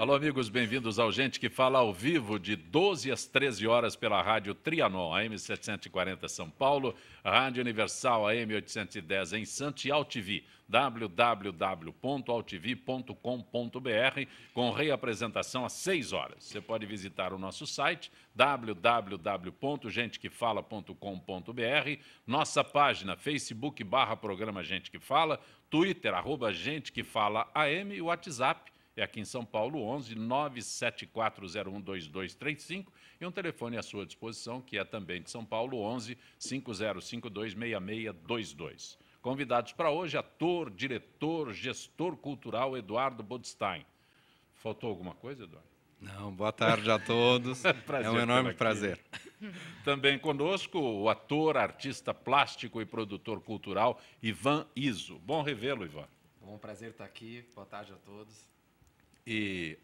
Alô, amigos, bem-vindos ao Gente que Fala ao vivo, de 12 às 13 horas pela Rádio Trianon, AM 740 São Paulo, Rádio Universal, AM 810 em Santos e AltV, www.altv.com.br, com reapresentação às 6 horas. Você pode visitar o nosso site, www.gentequefala.com.br, nossa página, Facebook/Programa Gente que Fala, Twitter, @Gente que Fala AM e o WhatsApp, é aqui em São Paulo, 11 974012235, e um telefone à sua disposição, que é também de São Paulo, 11 50526622. Convidados para hoje, ator, diretor, gestor cultural Eduardo Bodstein. Faltou alguma coisa, Eduardo? Não, boa tarde a todos. É um enorme prazer. Também conosco o ator, artista plástico e produtor cultural Ivan Izzo. Bom revê-lo, Ivan. Bom, prazer estar aqui. Boa tarde a todos. E,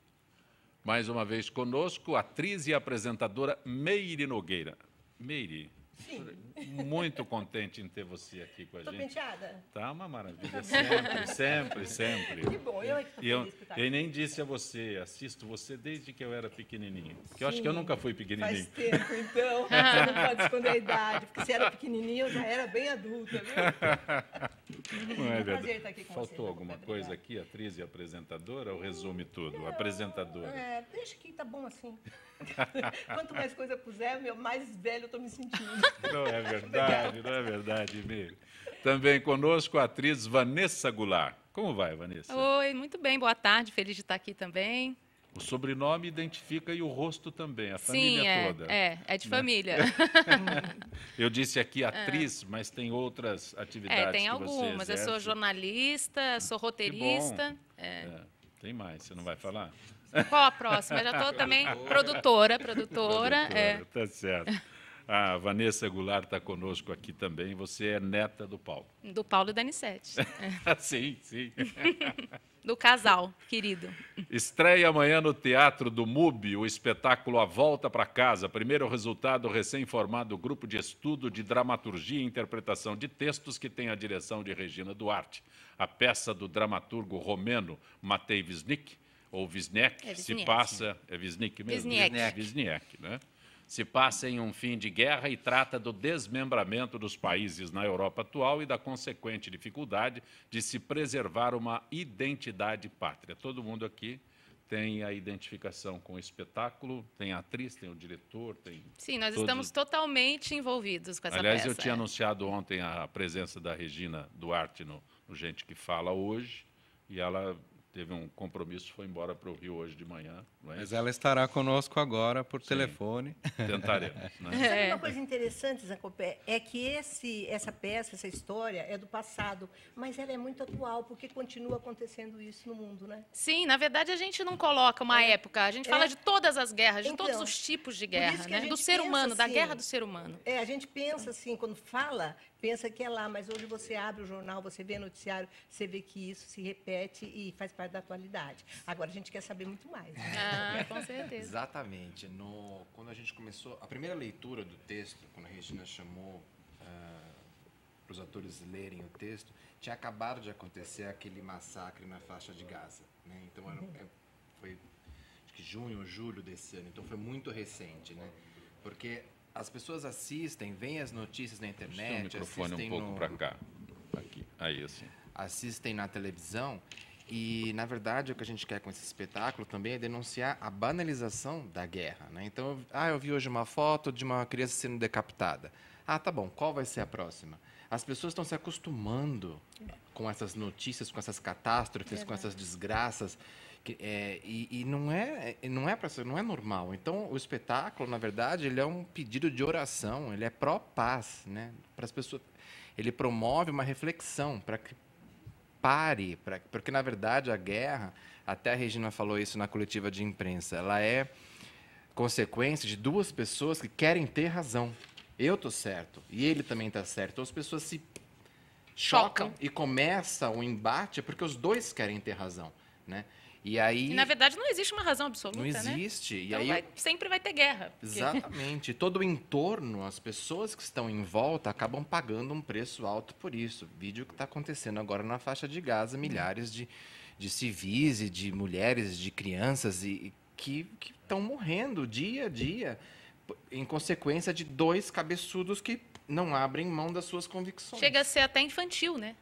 mais uma vez conosco, a atriz e apresentadora Meire Nogueira. Meire, sim, muito contente em ter você aqui com a gente. Estou penteada? Tá uma maravilha, sempre, sempre, sempre. Que bom, eu é que estou feliz por estar aqui. Eu nem disse a você, assisto você desde que eu era pequenininho. Porque eu acho que eu nunca fui pequenininho. Faz tempo, então, você não pode esconder a idade, porque se era pequenininho, eu já era bem adulta, viu? Não é um prazer verdade. estar aqui com Faltou você, alguma coisa aqui, atriz e apresentadora, ou resume tudo? Não, Apresentadora. Deixa que tá bom assim. Quanto mais coisa puser, mais velho eu estou me sentindo. Não é verdade, não é verdade, Meire. Também conosco a atriz Vanessa Goulart. Como vai, Vanessa? Oi, muito bem, boa tarde, feliz de estar aqui também. O sobrenome identifica e o rosto também, a família toda. É de família. Eu disse aqui atriz, mas tem outras atividades tem que algumas. você Eu sou exerce. jornalista, sou roteirista. Tem mais, você não vai falar? Qual a próxima? Eu já estou também produtora. Tá certo. A Vanessa Goulart está conosco aqui também. Você é neta do Paulo. Do Paulo e da Anissete. Sim, sim. Do casal, querido. Estreia amanhã no Teatro do MUB o espetáculo A Volta para Casa. Primeiro resultado recém-formado grupo de estudo de dramaturgia e interpretação de textos que tem a direção de Regina Duarte. A peça do dramaturgo romeno Matei Wisnik, ou Wisniewski, se passa... É Wisnik mesmo? Wisniewski, né? Se passa em um fim de guerra e trata do desmembramento dos países na Europa atual e da consequente dificuldade de se preservar uma identidade pátria. Todo mundo aqui tem a identificação com o espetáculo, tem a atriz, tem o diretor, tem... Sim, nós estamos totalmente envolvidos com essa peça. Aliás, eu tinha anunciado ontem a presença da Regina Duarte no Gente que Fala hoje, e ela teve um compromisso, foi embora para o Rio hoje de manhã. Não é? Mas ela estará conosco agora por telefone. Tentaremos. Né? Sabe uma coisa interessante, Zacopé? É que essa peça, essa história é do passado, mas ela é muito atual, porque continua acontecendo isso no mundo, né? Sim, na verdade, a gente não coloca uma época, a gente fala de todas as guerras, de Então, todos os tipos de guerra, que a né? gente Do ser pensa humano, da assim, guerra do ser humano. A gente pensa assim, quando fala, pensa que é lá, mas hoje você abre o jornal, você vê noticiário, você vê que isso se repete e faz parte da atualidade. Agora a gente quer saber muito mais. Né? Com certeza. Exatamente. Quando a gente começou, a primeira leitura do texto, quando a Regina chamou para os atores lerem o texto, tinha acabado de acontecer aquele massacre na faixa de Gaza. Né? Então, foi acho que junho ou julho desse ano, então foi muito recente. Né? Porque as pessoas assistem, veem as notícias na internet, o microfone assistem um pouco para cá. Aqui. Aí, assim. Assistem na televisão. E, na verdade, o que a gente quer com esse espetáculo também é denunciar a banalização da guerra. Né? Então, eu vi hoje uma foto de uma criança sendo decapitada. Tá bom, qual vai ser a próxima? As pessoas estão se acostumando com essas notícias, com essas catástrofes, com essas desgraças. E não é normal. Então, o espetáculo, na verdade, ele é um pedido de oração, ele é pró-paz, né? Para as pessoas. Ele promove uma reflexão para que pare, porque, na verdade, a guerra, até a Regina falou isso na coletiva de imprensa, ela é consequência de duas pessoas que querem ter razão. Eu estou certo e ele também está certo. Então, as pessoas se chocam e começa o embate porque os dois querem ter razão, né? E aí, na verdade, não existe uma razão absoluta, não existe. Né? E então aí, sempre vai ter guerra. Porque... Exatamente. Todo o entorno, as pessoas que estão em volta acabam pagando um preço alto por isso. Vídeo que está acontecendo agora na faixa de Gaza, milhares de civis e de mulheres, de crianças e que estão morrendo dia a dia em consequência de dois cabeçudos que não abrem mão das suas convicções. Chega a ser até infantil, né?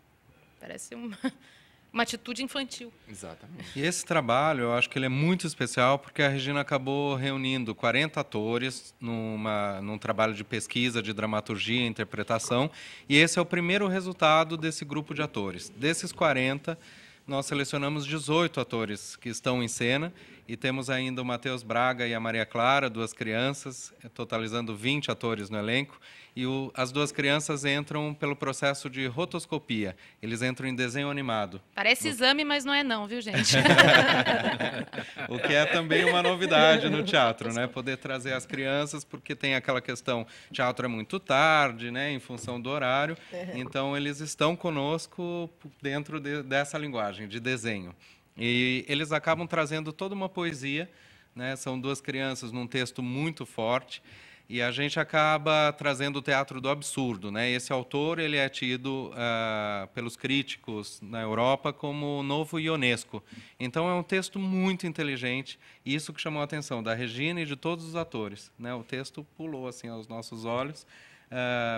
Parece uma atitude infantil. Exatamente. E esse trabalho, eu acho que ele é muito especial porque a Regina acabou reunindo 40 atores num trabalho de pesquisa, de dramaturgia e interpretação, e esse é o primeiro resultado desse grupo de atores. Desses 40, nós selecionamos 18 atores que estão em cena, e temos ainda o Matheus Braga e a Maria Clara, 2 crianças, totalizando 20 atores no elenco. E as 2 crianças entram pelo processo de rotoscopia. Eles entram em desenho animado. Parece exame, mas não é não, viu, gente? O que é também uma novidade no teatro, né? Poder trazer as crianças, porque tem aquela questão, teatro é muito tarde, né? Em função do horário. Então, eles estão conosco dentro dessa linguagem de desenho. E eles acabam trazendo toda uma poesia, né? São 2 crianças num texto muito forte, e a gente acaba trazendo o teatro do absurdo, né? Esse autor ele é tido pelos críticos na Europa como o novo ionesco. Então é um texto muito inteligente, e isso que chamou a atenção da Regina e de todos os atores, né? O texto pulou assim aos nossos olhos.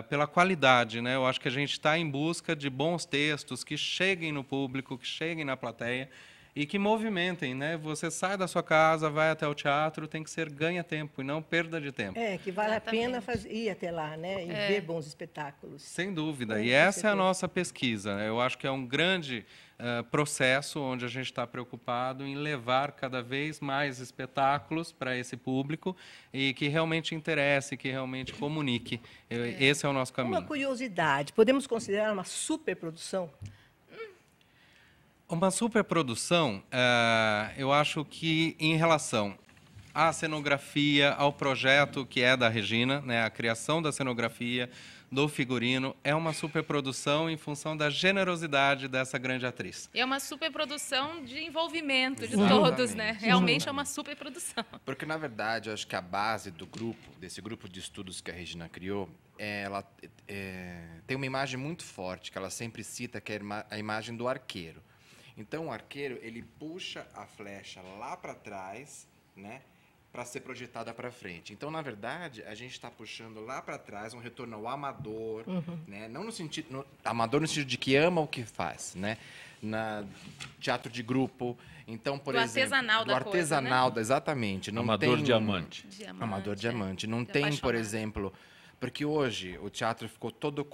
Pela qualidade, né? Eu acho que a gente está em busca de bons textos que cheguem no público, que cheguem na plateia e que movimentem, né? Você sai da sua casa, vai até o teatro, tem que ser ganha-tempo e não perda de tempo. Que vale a pena ir até lá, né? E ver bons espetáculos. Sem dúvida. E essa é a nossa pesquisa. Eu acho que é um grande processo onde a gente está preocupado em levar cada vez mais espetáculos para esse público e que realmente interesse, que realmente comunique. Esse é o nosso caminho. Uma curiosidade, podemos considerar uma superprodução? Uma superprodução, eu acho que em relação à cenografia, ao projeto que é da Regina, né, a criação da cenografia, do figurino, é uma superprodução em função da generosidade dessa grande atriz. É uma superprodução de envolvimento de todos, né? Realmente é uma superprodução. Porque, na verdade, eu acho que a base do grupo, desse grupo de estudos que a Regina criou, ela tem uma imagem muito forte, que ela sempre cita, que é a imagem do arqueiro. Então, o arqueiro, ele puxa a flecha lá para trás, né, para ser projetada para frente. Então, na verdade, a gente está puxando lá para trás um retorno ao amador, né, não no sentido amador no sentido de que ama o que faz, né, na teatro de grupo. Então, por exemplo, artesanal do da artesanal, coisa, né? Exatamente. Não Amador tem diamante. Amador diamante. Não De tem, por apaixonado. exemplo, porque hoje o teatro ficou todo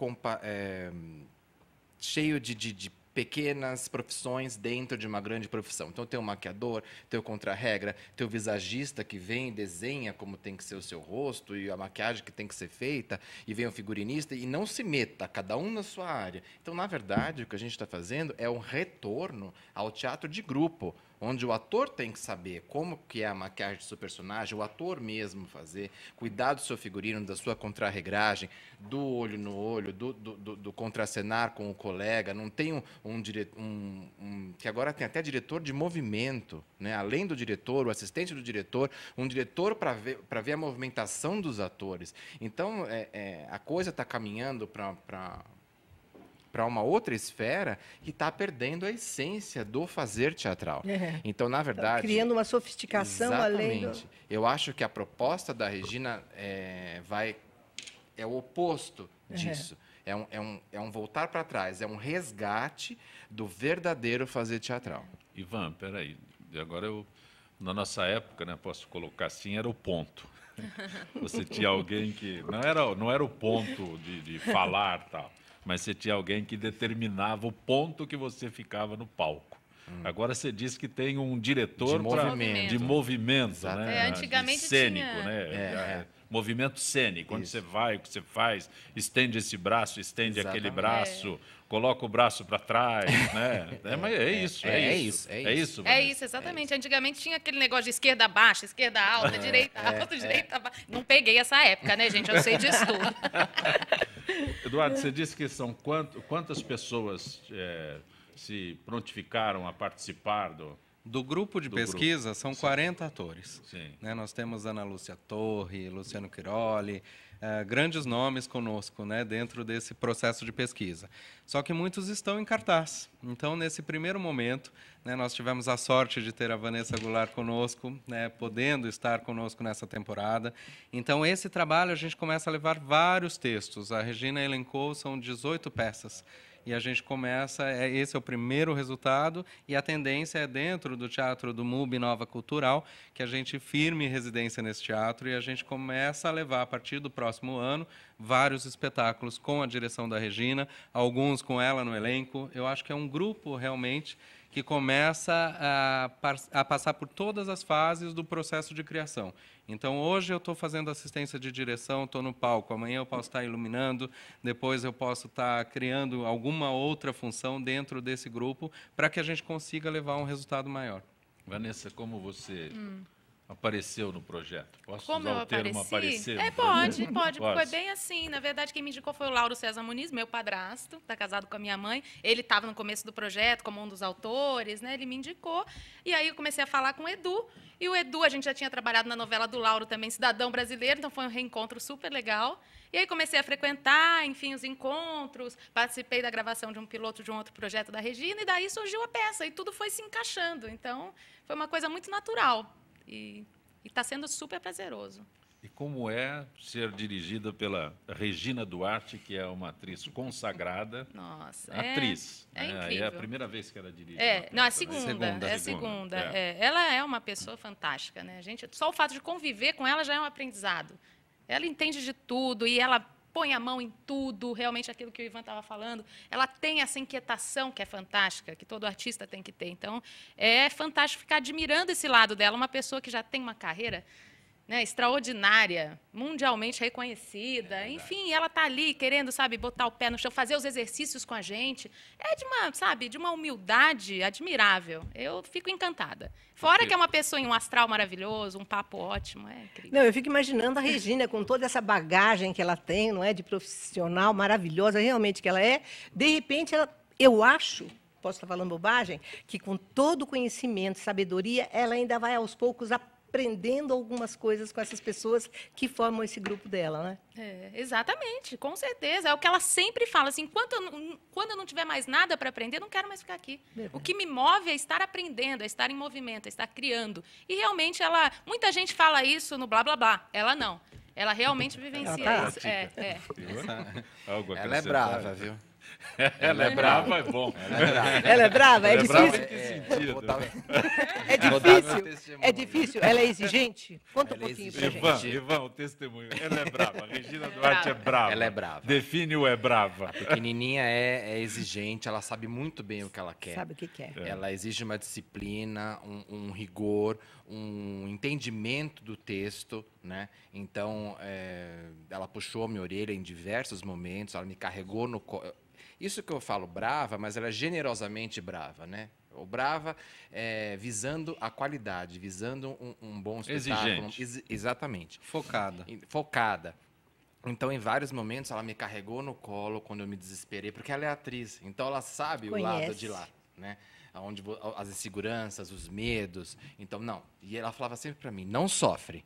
cheio de pequenas profissões dentro de uma grande profissão. Então, tem o maquiador, tem o contra-regra, tem o visagista que vem e desenha como tem que ser o seu rosto e a maquiagem que tem que ser feita, e vem o figurinista, e não se meta, cada um na sua área. Então, na verdade, o que a gente está fazendo é um retorno ao teatro de grupo, onde o ator tem que saber como que é a maquiagem do seu personagem, o ator mesmo fazer, cuidar do seu figurino, da sua contrarregragem, do olho no olho, do contracenar com o colega. Não tem que agora tem até diretor de movimento, né? Além do diretor, o assistente do diretor, um diretor para ver a movimentação dos atores. Então, a coisa está caminhando para uma outra esfera que está perdendo a essência do fazer teatral. Então, na verdade... Criando uma sofisticação além do... Exatamente. Eu acho que a proposta da Regina é o oposto disso. É um voltar para trás, é um resgate do verdadeiro fazer teatral. Ivan, peraí. Agora na nossa época, né, posso colocar assim, era o ponto. Você tinha alguém que... Não era o ponto de falar, tal, mas você tinha alguém que determinava o ponto que você ficava no palco. Agora você diz que tem um diretor de movimento, né? Antigamente de cênico, tinha... né? Movimento cênico. Quando você vai, o que você faz, estende esse braço, estende aquele braço, coloca o braço para trás, né? Mas é isso. É isso, exatamente. Antigamente tinha aquele negócio de esquerda baixa, esquerda alta, direita alta, direita baixa. Não peguei essa época, né, gente? Eu sei disso tudo. Eduardo, você disse que são quantas pessoas se prontificaram a participar do grupo de pesquisa, são 40 atores. Sim. Né? Nós temos Ana Lúcia Torre, Luciano Quiroli, grandes nomes conosco, né, dentro desse processo de pesquisa. Só que muitos estão em cartaz. Então, nesse primeiro momento, né, nós tivemos a sorte de ter a Vanessa Goulart conosco, né, podendo estar conosco nessa temporada. Então, esse trabalho a gente começa a levar vários textos. A Regina elencou, são 18 peças. E a gente começa, esse é o primeiro resultado, e a tendência é dentro do Teatro do MUB Nova Cultural, que a gente firme residência nesse teatro e a gente começa a levar, a partir do próximo ano, vários espetáculos com a direção da Regina, alguns com ela no elenco. Eu acho que é um grupo, realmente, que começa a passar por todas as fases do processo de criação. Então, hoje eu estou fazendo assistência de direção, estou no palco, amanhã eu posso estar iluminando, depois eu posso estar criando alguma outra função dentro desse grupo para que a gente consiga levar um resultado maior. Vanessa, como você apareceu no projeto? Posso Como usar eu o termo apareci? aparecer? Pode. Foi bem assim. Na verdade, quem me indicou foi o Lauro César Muniz, meu padrasto, está casado com a minha mãe. Ele estava no começo do projeto como um dos autores, né? Ele me indicou. E aí eu comecei a falar com o Edu. E o Edu, a gente já tinha trabalhado na novela do Lauro também, Cidadão Brasileiro, então foi um reencontro super legal. E aí comecei a frequentar, enfim, os encontros, participei da gravação de um piloto de um outro projeto da Regina, e daí surgiu a peça, e tudo foi se encaixando. Então, foi uma coisa muito natural. E está sendo super prazeroso. E como é ser dirigida pela Regina Duarte, que é uma atriz consagrada? Nossa, atriz. É né? incrível. É a primeira vez que ela dirige. Não, a Segunda. segunda. Ela é uma pessoa fantástica, né? Só o fato de conviver com ela já é um aprendizado. Ela entende de tudo e ela põe a mão em tudo, realmente aquilo que o Ivan estava falando. Ela tem essa inquietação que é fantástica, que todo artista tem que ter. Então, é fantástico ficar admirando esse lado dela, uma pessoa que já tem uma carreira, né, extraordinária, mundialmente reconhecida. Enfim, ela está ali querendo, sabe, botar o pé no chão, fazer os exercícios com a gente. É de uma humildade admirável. Eu fico encantada. Fora que é uma pessoa em um astral maravilhoso, um papo ótimo, é incrível. Não, eu fico imaginando a Regina com toda essa bagagem que ela tem, não é, de profissional maravilhosa, realmente que ela é. De repente, eu acho, posso estar falando bobagem, que com todo o conhecimento, sabedoria, ela ainda vai aos poucos aprendendo algumas coisas com essas pessoas que formam esse grupo dela, né? Exatamente, com certeza. É o que ela sempre fala, assim, quando eu não tiver mais nada para aprender, eu não quero mais ficar aqui. Verdade. O que me move é estar aprendendo, é estar em movimento, é estar criando. E realmente muita gente fala isso no blá blá blá. Ela não. Ela realmente vivencia isso. Ela é brava, viu? Ela é brava, é bom. Ela é brava, é difícil. Brava em que sentido? É difícil. Ela é exigente? Conta um pouquinho pra gente. Ivan, o testemunho. Ela é brava. Regina Duarte é brava. Ela é brava. Define o é brava. A pequenininha é exigente, ela sabe muito bem o que ela quer. Sabe o que quer. Ela exige uma disciplina, um rigor, um entendimento do texto, né? Então, ela puxou a minha orelha em diversos momentos, ela me carregou no... Isso que eu falo brava, mas ela é generosamente brava, né? O brava visando a qualidade, visando um bom espetáculo. Exigente. Exatamente. Focada. Então, em vários momentos, ela me carregou no colo quando eu me desesperei, porque ela é atriz. Então, ela sabe o lado de lá, né? Onde as inseguranças, os medos. Então, não. E ela falava sempre para mim, não sofre.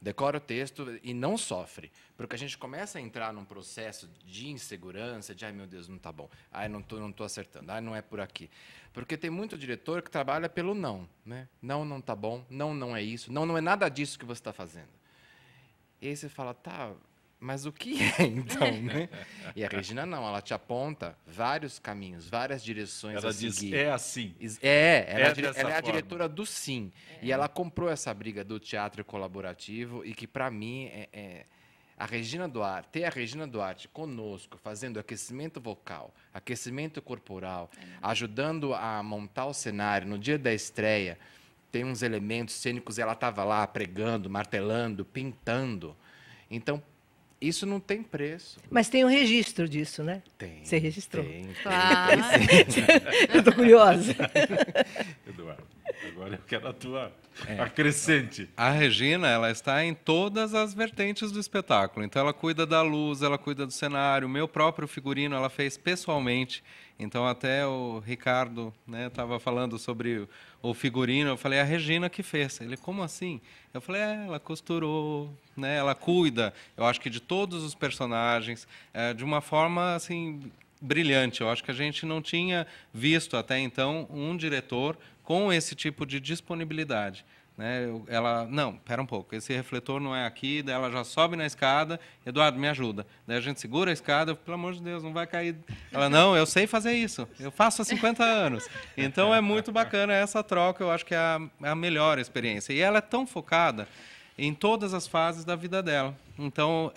Decora o texto e não sofre. Porque a gente começa a entrar num processo de insegurança, de, ai, meu Deus, não está bom. Ai, não tô acertando. Ai, não é por aqui. Porque tem muito diretor que trabalha pelo não, né? Não está bom. Não é isso. Não é nada disso que você está fazendo. E aí você fala, tá, mas o que é, então, né? E a Regina não, ela te aponta vários caminhos, várias direções ela a seguir. Ela diz, é assim. Ela é a diretora do sim. E ela comprou essa briga do teatro colaborativo e que, para mim, a Regina Duarte, ter a Regina Duarte conosco, fazendo aquecimento vocal, aquecimento corporal, ajudando a montar o cenário no dia da estreia, tem uns elementos cênicos, ela estava lá pregando, martelando, pintando. Então, isso não tem preço. Mas tem um registro disso, né? Tem. Você registrou? Tem. Claro. Eu estou curiosa. Eduardo, agora eu quero a tua acrescente. A Regina, ela está em todas as vertentes do espetáculo. Então, ela cuida da luz, ela cuida do cenário. O meu próprio figurino, ela fez pessoalmente. Então, até o Ricardo, né, estava falando sobre o figurino, eu falei, a Regina que fez. Ele, como assim? Eu falei, ela costurou, né, ela cuida, eu acho que de todos os personagens, de uma forma, assim, brilhante. Eu acho que a gente não tinha visto até então um diretor com esse tipo de disponibilidade. Né? Ela, não, espera um pouco, esse refletor não é aqui, daí ela já sobe na escada, Eduardo, me ajuda. Daí a gente segura a escada, pelo amor de Deus, não vai cair. Ela, não, eu sei fazer isso, eu faço há 50 anos. Então é muito bacana essa troca, eu acho que é a melhor experiência. E ela é tão focada em todas as fases da vida dela. Então,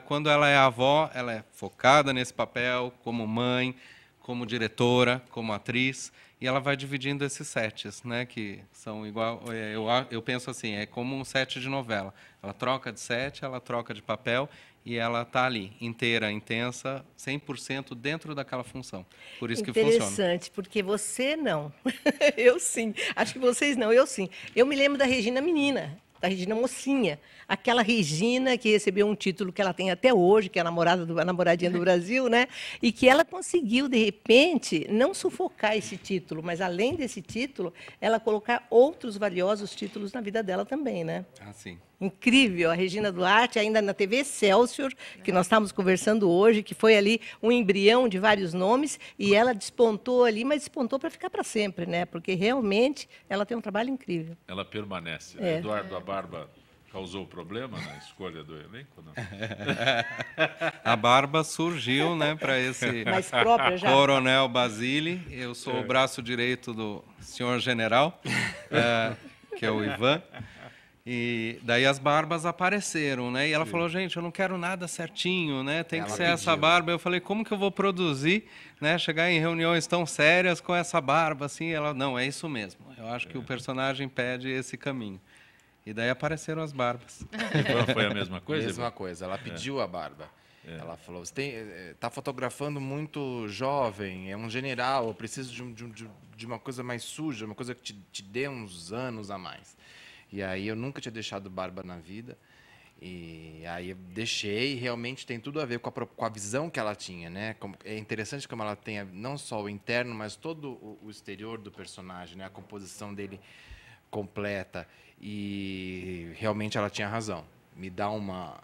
quando ela é avó, ela é focada nesse papel, como mãe, como diretora, como atriz, e ela vai dividindo esses sets, né, que são igual, eu penso assim, é como um set de novela. Ela troca de set, ela troca de papel, e ela está ali, inteira, intensa, 100% dentro daquela função. Por isso que funciona. Interessante, porque você não. Eu sim. Acho que vocês não, eu sim. Eu me lembro da Regina menina, da Regina mocinha. Aquela Regina que recebeu um título que ela tem até hoje, que é a namoradinha do Brasil, né? E que ela conseguiu, de repente, não sufocar esse título, mas, além desse título, ela colocar outros valiosos títulos na vida dela também, né? Ah, sim. Incrível, a Regina Duarte, ainda na TV Excelsior, que nós estávamos conversando hoje, que foi ali um embrião de vários nomes, e ela despontou ali, mas despontou para ficar para sempre, né? Porque realmente ela tem um trabalho incrível. Ela permanece. É. Eduardo, a barba causou problema na escolha do elenco? Não? A barba surgiu, né, para esse Mais própria já. Coronel Basile. Eu sou o braço direito do senhor general, que é o Ivan. E daí as barbas apareceram, né? E ela falou, gente, eu não quero nada certinho, né? Tem que ser essa barba. Eu falei, como que eu vou produzir, né? Chegar em reuniões tão sérias com essa barba, assim? Ela, não, é isso mesmo. Eu acho que o personagem pede esse caminho. E daí apareceram as barbas. Foi a mesma coisa? Mesma coisa. Ela pediu a barba. Ela falou, você está fotografando muito jovem, é um general, eu preciso de uma coisa mais suja, uma coisa que te dê uns anos a mais. E aí eu nunca tinha deixado barba na vida. E aí eu deixei, e realmente tem tudo a ver com a visão que ela tinha, né? É interessante como ela tem não só o interno, mas todo o exterior do personagem, né? A composição dele completa. E realmente ela tinha razão. Me dá uma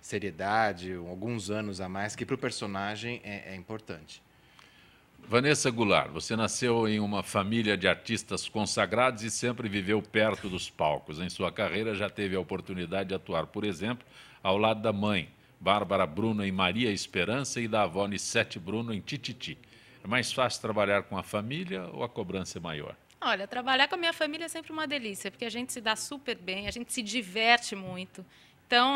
seriedade, alguns anos a mais, que para o personagem é importante. Vanessa Goulart, você nasceu em uma família de artistas consagrados e sempre viveu perto dos palcos. Em sua carreira já teve a oportunidade de atuar, por exemplo, ao lado da mãe, Bárbara Bruno, em Maria Esperança, e da avó Nissete Bruno, em Tititi. É mais fácil trabalhar com a família ou a cobrança é maior? Olha, trabalhar com a minha família é sempre uma delícia, porque a gente se dá super bem, a gente se diverte muito. Então,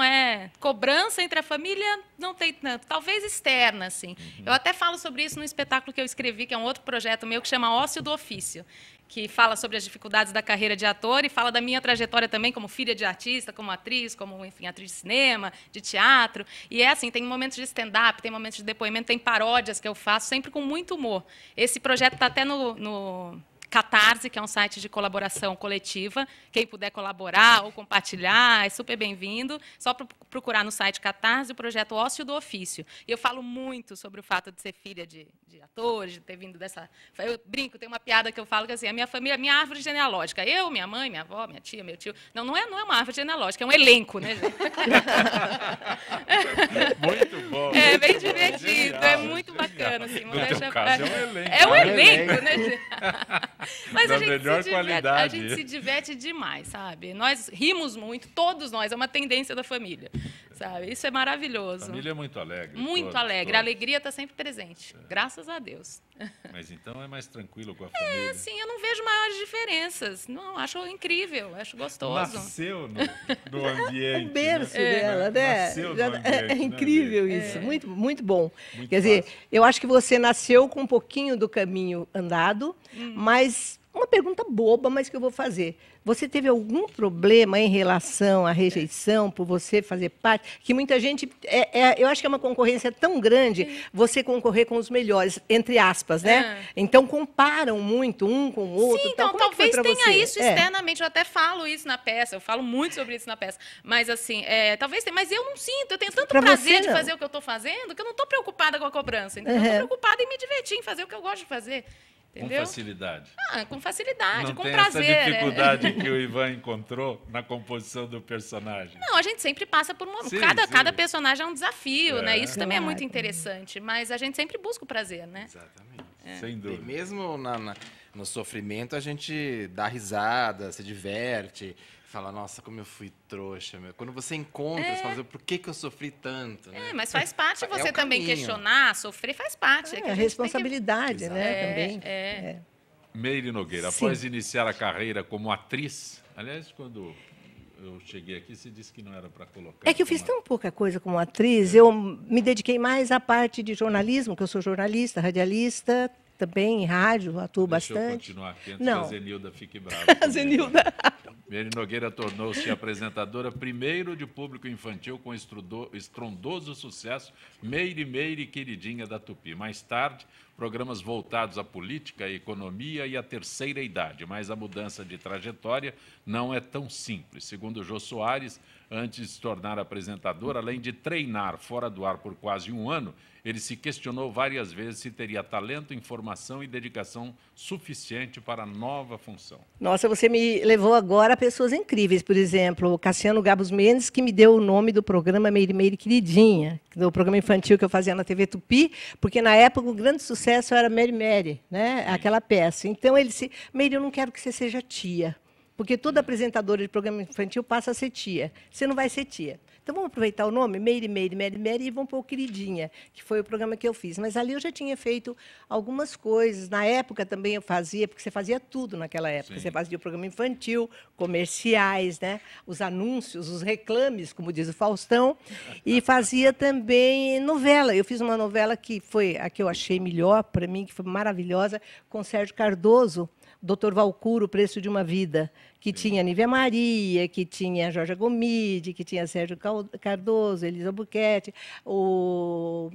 cobrança entre a família não tem tanto, talvez externa, assim. Eu até falo sobre isso no espetáculo que eu escrevi, que é um outro projeto meu, que chama Ócio do Ofício, que fala sobre as dificuldades da carreira de ator e fala da minha trajetória também como filha de artista, como atriz, como, enfim, atriz de cinema, de teatro. E é assim, tem momentos de stand-up, tem momentos de depoimento, tem paródias que eu faço, sempre com muito humor. Esse projeto está até no Catarse, que é um site de colaboração coletiva. Quem puder colaborar ou compartilhar é super bem-vindo. Só procurar no site Catarse o projeto Ócio do Ofício. E eu falo muito sobre o fato de ser filha de atores, de ter vindo dessa... Eu brinco, tem uma piada que eu falo que assim, a minha família, minha árvore genealógica, eu, minha mãe, minha avó, minha tia, meu tio... Não é uma árvore genealógica, é um elenco, né, gente? Muito bom. É bem divertido, é muito bacana. Assim, no teu caso, é um elenco. É um elenco, né, gente? Mas da melhor qualidade. A gente se diverte demais, sabe? Nós rimos muito, todos nós, é uma tendência da família, sabe? Isso é maravilhoso. A família é muito alegre. Muito alegre, a alegria está sempre presente, graças a Deus. Mas então é mais tranquilo com a família? Sim, eu não vejo maiores diferenças. Não, acho incrível, acho gostoso. Nasceu no ambiente. O berço né? dela, né? Nasceu no ambiente, É incrível né? isso, muito, muito bom. Muito Quer dizer, fácil. eu acho que você nasceu com um pouquinho do caminho andado, mas Mas uma pergunta boba, mas que eu vou fazer. Você teve algum problema em relação à rejeição por você fazer parte? Que muita gente... eu acho que é uma concorrência tão grande você concorrer com os melhores, entre aspas, né? Então, comparam muito um com o outro. Sim, então, talvez tenha você? isso externamente. Eu até falo isso na peça, eu falo muito sobre isso na peça. Mas, assim, talvez tenha. Mas eu não sinto, eu tenho tanto prazer de fazer o que eu estou fazendo, que eu não estou preocupada com a cobrança, entendeu? Eu estou preocupada em me divertir, em fazer o que eu gosto de fazer. Entendeu? Com facilidade. Com facilidade, não com tem prazer. Essa dificuldade que o Ivan encontrou na composição do personagem. Não, a gente sempre passa por cada personagem é um desafio, né? Isso também é muito interessante. Mas a gente sempre busca o prazer, né? Exatamente. Sem dúvida. E mesmo no sofrimento, a gente dá risada, se diverte. Fala, nossa, como eu fui trouxa, meu. Quando você encontra, você fala, por que eu sofri tanto? Né? Mas faz parte você também questionar, sofrer, faz parte. É a responsabilidade, né? Também. Meire Nogueira, após iniciar a carreira como atriz, aliás, quando eu cheguei aqui, você disse que não era para colocar. É que eu fiz tão pouca coisa como atriz, eu me dediquei mais à parte de jornalismo, que eu sou jornalista, radialista, também em rádio, atuo bastante. Deixa eu continuar aqui antes não. que a Zenilda fique brava. A Zenilda. Meire Nogueira tornou-se apresentadora primeiro de público infantil com estrondoso sucesso, Meire Meire, queridinha da Tupi. Mais tarde, programas voltados à política, à economia e à terceira idade. Mas a mudança de trajetória não é tão simples. Segundo Jô Soares, antes de se tornar apresentador, além de treinar fora do ar por quase um ano, ele se questionou várias vezes se teria talento, informação e dedicação suficiente para a nova função. Nossa, você me levou agora a pessoas incríveis. Por exemplo, o Cassiano Gabos Mendes, que me deu o nome do programa Meire Meire Queridinha, do programa infantil que eu fazia na TV Tupi, porque, na época, o grande sucesso era Meire Meire, né? Aquela peça. Então, ele disse, Meire, eu não quero que você seja tia, porque toda apresentadora de programa infantil passa a ser tia. Você não vai ser tia. Então, vamos aproveitar o nome, Meire, Meire, Meire, Meire, e vamos pôr Queridinha, que foi o programa que eu fiz. Mas ali eu já tinha feito algumas coisas. Na época também eu fazia, porque você fazia tudo naquela época. Sim. Você fazia o programa infantil, comerciais, né? Os anúncios, os reclames, como diz o Faustão, e fazia também novela. Eu fiz uma novela que foi a que eu achei melhor para mim, que foi maravilhosa, com Sérgio Cardoso, Dr. Valcuro, O Preço de uma Vida, que tinha Nívia Maria, que tinha Jorge Gomide, que tinha Sérgio Cardoso, Elisa Albuquerque, o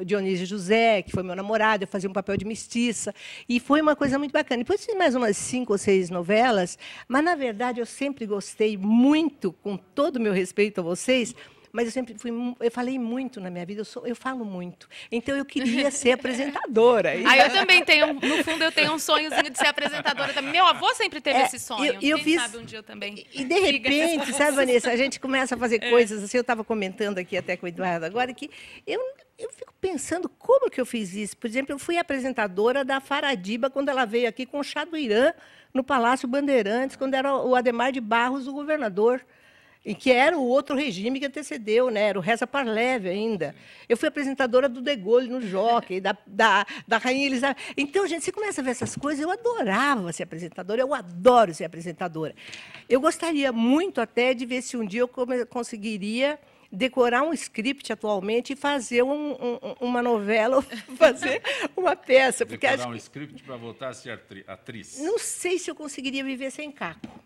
Dionísio José, que foi meu namorado, eu fazia um papel de mestiça, e foi uma coisa muito bacana. Depois fiz mais umas 5 ou 6 novelas, mas, na verdade, eu sempre gostei muito, com todo o meu respeito a vocês, mas eu falei muito na minha vida, eu falo muito. Então, eu queria ser apresentadora. Eu também tenho, no fundo, eu tenho um sonhozinho de ser apresentadora também. Meu avô sempre teve esse sonho. Quem sabe um dia eu também. E, de repente, sabe, Vanessa, a gente começa a fazer coisas, assim, eu estava comentando aqui até com o Eduardo agora, que eu fico pensando como que eu fiz isso. Por exemplo, eu fui apresentadora da Faradiba quando ela veio aqui com o chá do Irã, no Palácio Bandeirantes, quando era o Adhemar de Barros o governador. E que era o outro regime que antecedeu, né? Era o Reza Parleve ainda. Eu fui apresentadora do De Gaulle no Jockey, da Rainha Elizabeth. Então, gente, você começa a ver essas coisas. Eu adorava ser apresentadora, eu adoro ser apresentadora. Eu gostaria muito até de ver se um dia eu conseguiria decorar um script atualmente e fazer uma novela, ou fazer uma peça. Decorar um script para voltar a ser atriz. Não sei se eu conseguiria viver sem caco.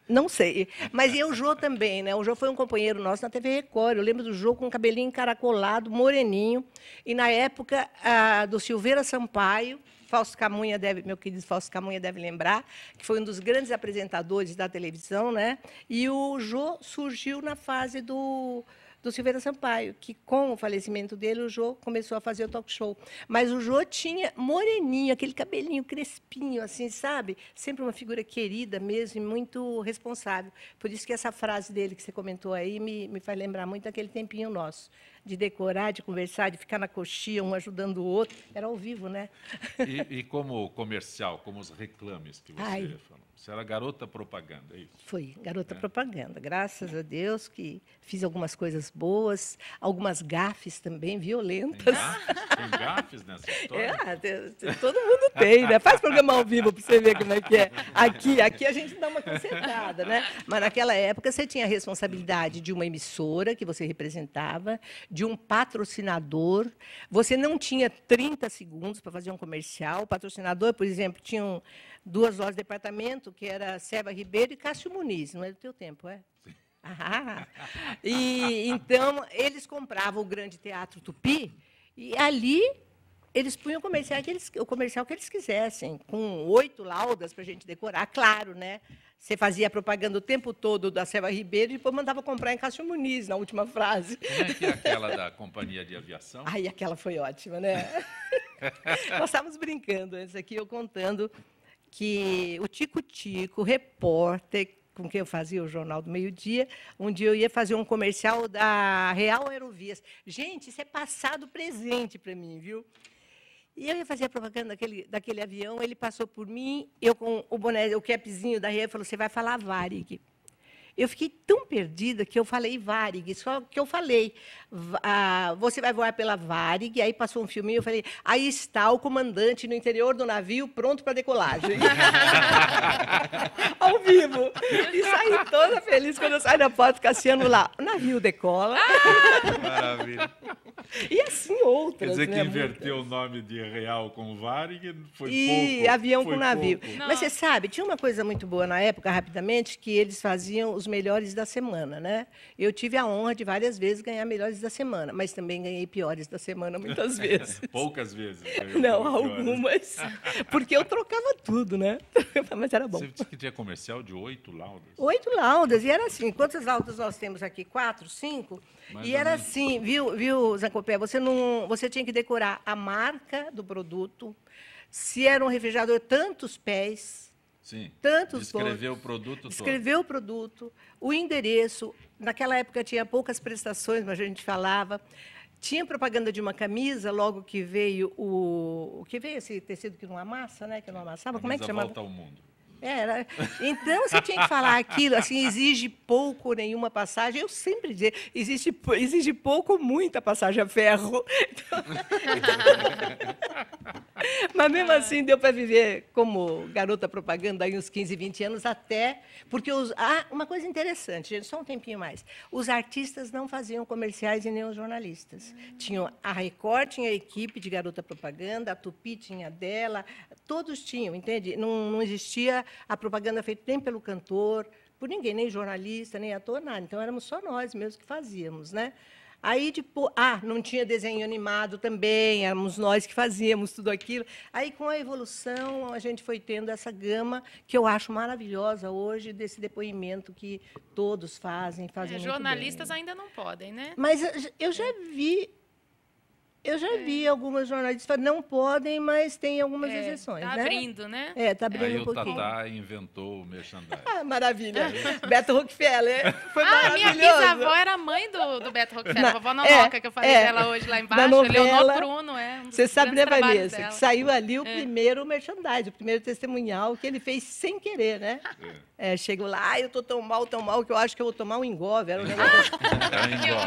Não sei. Mas e o Jô também, né? O Jô foi um companheiro nosso na TV Record. Eu lembro do Jô com um cabelinho encaracolado, moreninho. E, na época, do Silveira Sampaio, meu querido Fausto Camunha deve lembrar, que foi um dos grandes apresentadores da televisão, né? E o Jô surgiu na fase do Silveira Sampaio, que, com o falecimento dele, o Jô começou a fazer o talk show. Mas o Jô tinha moreninho, aquele cabelinho crespinho, assim, sabe? Sempre uma figura querida mesmo e muito responsável. Por isso que essa frase dele que você comentou aí me faz lembrar muito daquele tempinho nosso, de decorar, de conversar, de ficar na coxinha, um ajudando o outro. Era ao vivo, né? E como comercial, como os reclames que você falou? Você era garota propaganda, é isso? Fui, garota propaganda. Graças a Deus que fiz algumas coisas boas, algumas gafes também, violentas. Tem gafes nessa história? Todo mundo tem, né? Faz programa ao vivo para você ver como é que é. Aqui a gente dá uma consertada, né? Mas naquela época você tinha a responsabilidade de uma emissora que você representava, de um patrocinador. Você não tinha 30 segundos para fazer um comercial. O patrocinador, por exemplo, tinha 2 lojas de departamento, que era Seva Ribeiro e Cássio Muniz. Não é do teu tempo, é? Ah, e então eles compravam o Grande Teatro Tupi e ali eles punham o comercial que eles quisessem, com 8 laudas para a gente decorar, claro, né? Você fazia propaganda o tempo todo da Seva Ribeiro e depois mandava comprar em Cássio Muniz, na última frase. Como é que é aquela da companhia de aviação? Ai, aquela foi ótima, né? Nós estávamos brincando antes aqui, eu contando que o Tico-Tico, repórter, com quem eu fazia o Jornal do Meio-Dia, um dia eu ia fazer um comercial da Real Aerovias. Gente, isso é passado presente para mim, viu? E eu ia fazer a propaganda daquele avião, ele passou por mim, eu com o boné, o capzinho da Real, falou, você vai falar Varig. Eu fiquei tão perdida que eu falei Varig, só que eu falei, você vai voar pela Varig, aí passou um filminho, eu falei, aí está o comandante no interior do navio, pronto para decolagem. Ao vivo. E saí toda feliz quando eu saí da porta, Cassiano lá, o navio decola. Maravilha. E assim outras. Quer dizer que né? inverteu o nome de Real com Varig, foi E pouco. avião foi com navio. pouco. Mas você sabe, tinha uma coisa muito boa na época, rapidamente, que eles faziam os melhores da semana, né? Eu tive a honra de várias vezes ganhar melhores da semana, mas também ganhei piores da semana muitas vezes. Poucas vezes. Não, algumas. Porque eu trocava tudo, né? Mas era bom. Você disse que tinha comercial de 8 laudas. 8 laudas, e era assim, quantas laudas nós temos aqui? 4, 5? Mais E ou era menos. assim, viu, Zancopé? Você tinha que decorar a marca do produto, se era um refrigerador, tantos pés, Sim. tantos Descrever o produto todo. descrever o produto, o endereço. Naquela época tinha poucas prestações, mas a gente falava. Tinha propaganda de uma camisa, logo que veio o que veio esse tecido que não amassa, né? Que não amassava. Como é que Camisa chamava? Volta ao Mundo. Era. Então, você tinha que falar aquilo, assim, exige pouco ou nenhuma passagem. Eu sempre dizia, exige pouco ou muita passagem a ferro. Mas, mesmo assim, deu para viver como garota propaganda aí uns 15, 20 anos até... Porque uma coisa interessante, gente, só um tempinho mais. Os artistas não faziam comerciais e nem os jornalistas. A Record tinha a equipe de garota propaganda, a Tupi tinha dela, todos tinham, entende? Não existia a propaganda feita nem pelo cantor, por ninguém, nem jornalista, nem ator, nada. Então, éramos só nós mesmos que fazíamos, né? Aí, depois, não tinha desenho animado também, éramos nós que fazíamos tudo aquilo. Aí, com a evolução, a gente foi tendo essa gama que eu acho maravilhosa hoje, desse depoimento que todos fazem muito jornalistas bem. ainda não podem, né? Mas eu já vi algumas jornalistas falando, não podem, mas tem algumas exceções, tá né? abrindo, né? Tá abrindo Aí um o pouquinho. Tatá inventou o merchandising. Maravilha. Beto Rockefeller. Foi Minha maravilhoso. bisavó era mãe do Beto Rockefeller, a vovó Nonoca, que eu falei dela hoje lá Da embaixo, novela. Leonor Pruno, um dos Você sabe, né, grandes trabalhos Vanessa, dela. que saiu ali o primeiro merchandising, o primeiro testemunhal que ele fez sem querer, né? Chegou lá, eu estou tão mal, que eu acho que eu vou tomar um engove. Era um negócio...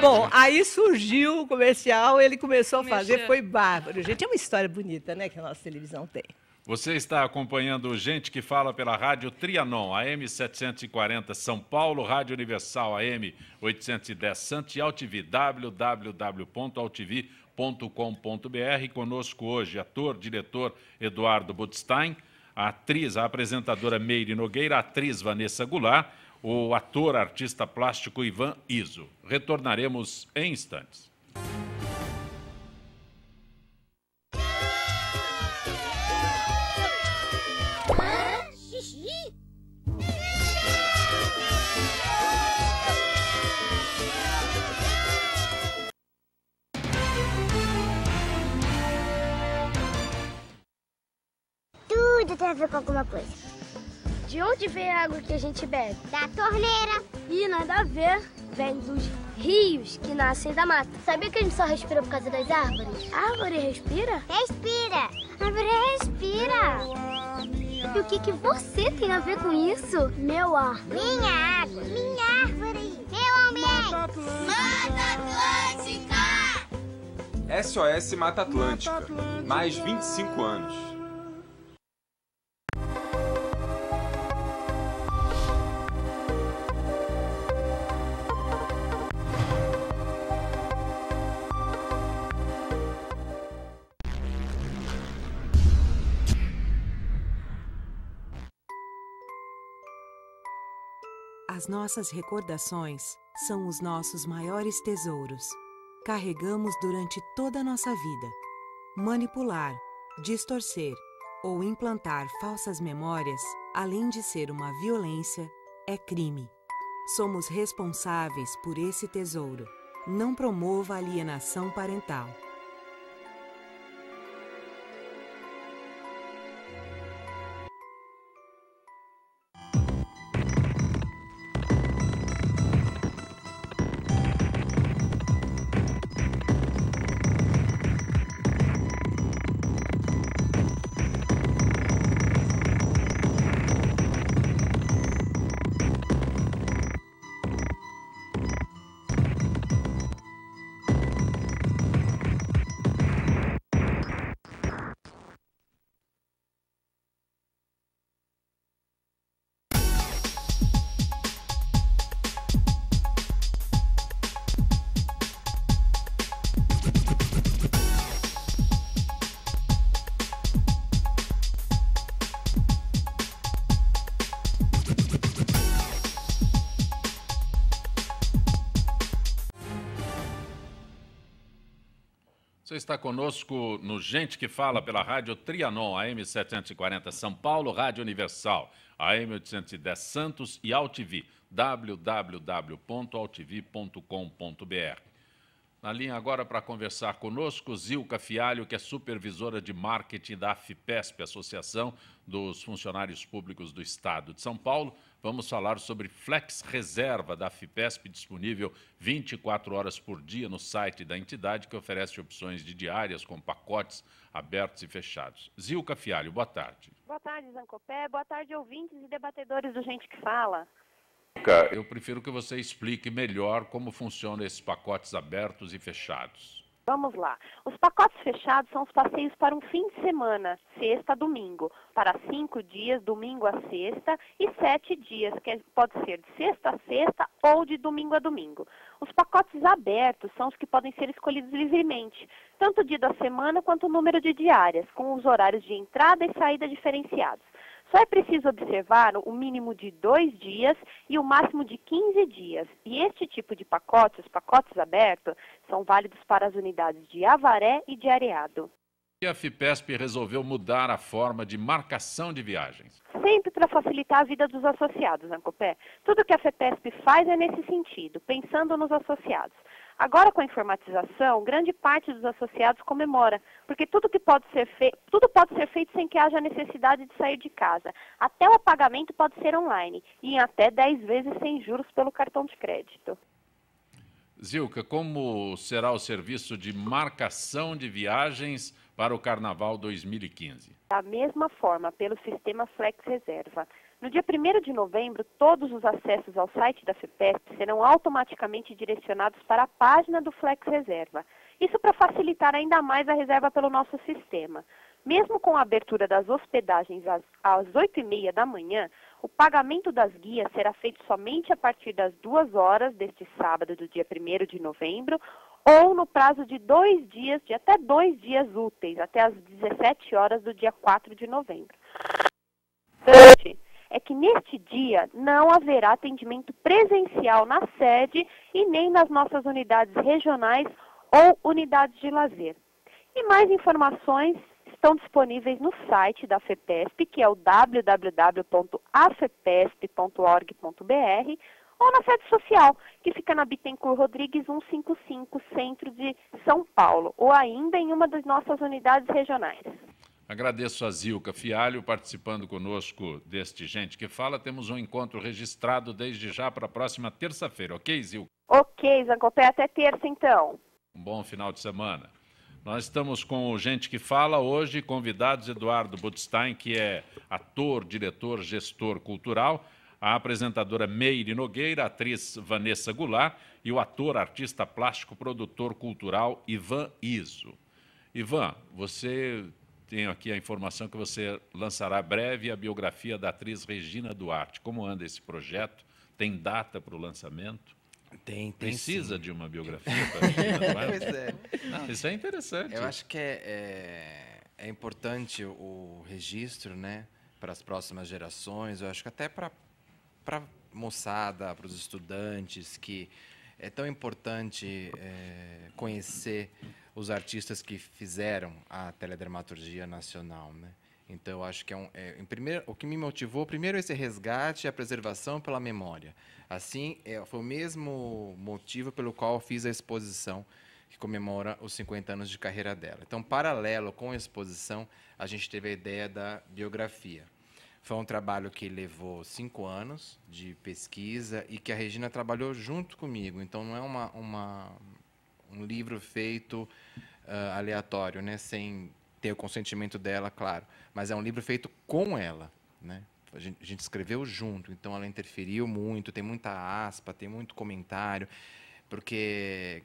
Bom, aí surgiu o comercial, ele começou a fazer, foi bárbaro. Gente, é uma história bonita, né, que a nossa televisão tem. Você está acompanhando Gente que Fala pela Rádio Trianon, AM 740 São Paulo, Rádio Universal AM 810 Santiago TV, www.altv.com.br. Conosco hoje, ator, diretor Eduardo Budstein, a atriz, a apresentadora Meire Nogueira, a atriz Vanessa Goulart, o ator, artista plástico Ivan Iso. Retornaremos em instantes. Tudo tem a ver com alguma coisa. De onde vem a água que a gente bebe? Da torneira. Ih, nada a ver. Vem dos rios que nascem da mata. Sabia que a gente só respira por causa das árvores? A árvore respira? Respira. A árvore respira. E o que você tem a ver com isso? Meu ar. Minha água. Minha árvore. Meu ambiente. Mata Atlântica. SOS Mata Atlântica. Mais 25 anos. As nossas recordações são os nossos maiores tesouros. Carregamos durante toda a nossa vida. Manipular, distorcer ou implantar falsas memórias, além de ser uma violência, é crime. Somos responsáveis por esse tesouro. Não promova alienação parental. Você está conosco no Gente que Fala pela Rádio Trianon, AM 740 São Paulo, Rádio Universal, AM 810 Santos e AltV, www.altv.com.br. Na linha agora para conversar conosco, Zilka Fialho, que é supervisora de marketing da AFPESP, Associação dos Funcionários Públicos do Estado de São Paulo. Vamos falar sobre Flex Reserva da AFPESP, disponível 24 horas por dia no site da entidade, que oferece opções de diárias com pacotes abertos e fechados. Zilka Fialho, boa tarde. Boa tarde, Zancopé. Boa tarde, ouvintes e debatedores do Gente que Fala. Eu prefiro que você explique melhor como funcionam esses pacotes abertos e fechados. Vamos lá. Os pacotes fechados são os passeios para um fim de semana, sexta a domingo, para 5 dias, domingo a sexta, e 7 dias, que pode ser de sexta a sexta ou de domingo a domingo. Os pacotes abertos são os que podem ser escolhidos livremente, tanto o dia da semana quanto o número de diárias, com os horários de entrada e saída diferenciados. Só é preciso observar o mínimo de 2 dias e o máximo de 15 dias. E este tipo de pacote, os pacotes abertos, são válidos para as unidades de Avaré e de Areado. E a AFPESP resolveu mudar a forma de marcação de viagens. Sempre para facilitar a vida dos associados, Zancopé. Tudo que a AFPESP faz é nesse sentido, pensando nos associados. Agora, com a informatização, grande parte dos associados comemora, porque tudo pode ser feito sem que haja necessidade de sair de casa. Até o pagamento pode ser online e em até 10 vezes sem juros pelo cartão de crédito. Zilka, como será o serviço de marcação de viagens para o Carnaval 2015? Da mesma forma, pelo sistema Flex Reserva. No dia 1º de novembro, todos os acessos ao site da AFPESP serão automaticamente direcionados para a página do Flex Reserva. Isso para facilitar ainda mais a reserva pelo nosso sistema. Mesmo com a abertura das hospedagens às 8h30 da manhã, o pagamento das guias será feito somente a partir das 2 horas deste sábado, do dia 1º de novembro, ou no prazo de 2 dias, de até 2 dias úteis, até às 17 horas do dia 4 de novembro. É que neste dia não haverá atendimento presencial na sede e nem nas nossas unidades regionais ou unidades de lazer. E mais informações estão disponíveis no site da AFPESP, que é o www.afepesp.org.br, ou na sede social, que fica na Bittencourt Rodrigues 155, centro de São Paulo, ou ainda em uma das nossas unidades regionais. Agradeço a Zilka Fialho participando conosco deste Gente que Fala. Temos um encontro registrado desde já para a próxima terça-feira, ok, Zilka? Ok, Zancopé, até terça então. Um bom final de semana. Nós estamos com o Gente que Fala hoje, convidados Eduardo Budstein, que é ator, diretor, gestor cultural, a apresentadora Meire Nogueira, a atriz Vanessa Goulart e o ator, artista plástico, produtor cultural Ivan Iso. Ivan, tenho aqui a informação que você lançará breve a biografia da atriz Regina Duarte. Como anda esse projeto? Tem data para o lançamento? Tem Precisa sim. de uma biografia para Regina Duarte? Pois é. Não, isso é interessante. Eu acho que é importante o registro, né, para as próximas gerações. Eu acho que até para moçada, para os estudantes, que é tão importante conhecer os artistas que fizeram a teledramaturgia nacional, né? Então, eu acho que o que me motivou, primeiro, esse resgate e a preservação pela memória. Assim, foi o mesmo motivo pelo qual eu fiz a exposição que comemora os 50 anos de carreira dela. Então, paralelo com a exposição, a gente teve a ideia da biografia. Foi um trabalho que levou 5 anos de pesquisa e que a Regina trabalhou junto comigo. Então, não é um livro feito aleatório, né? Sem ter o consentimento dela, claro. Mas é um livro feito com ela, né? A gente escreveu junto, então ela interferiu muito, tem muita aspa, tem muito comentário, porque,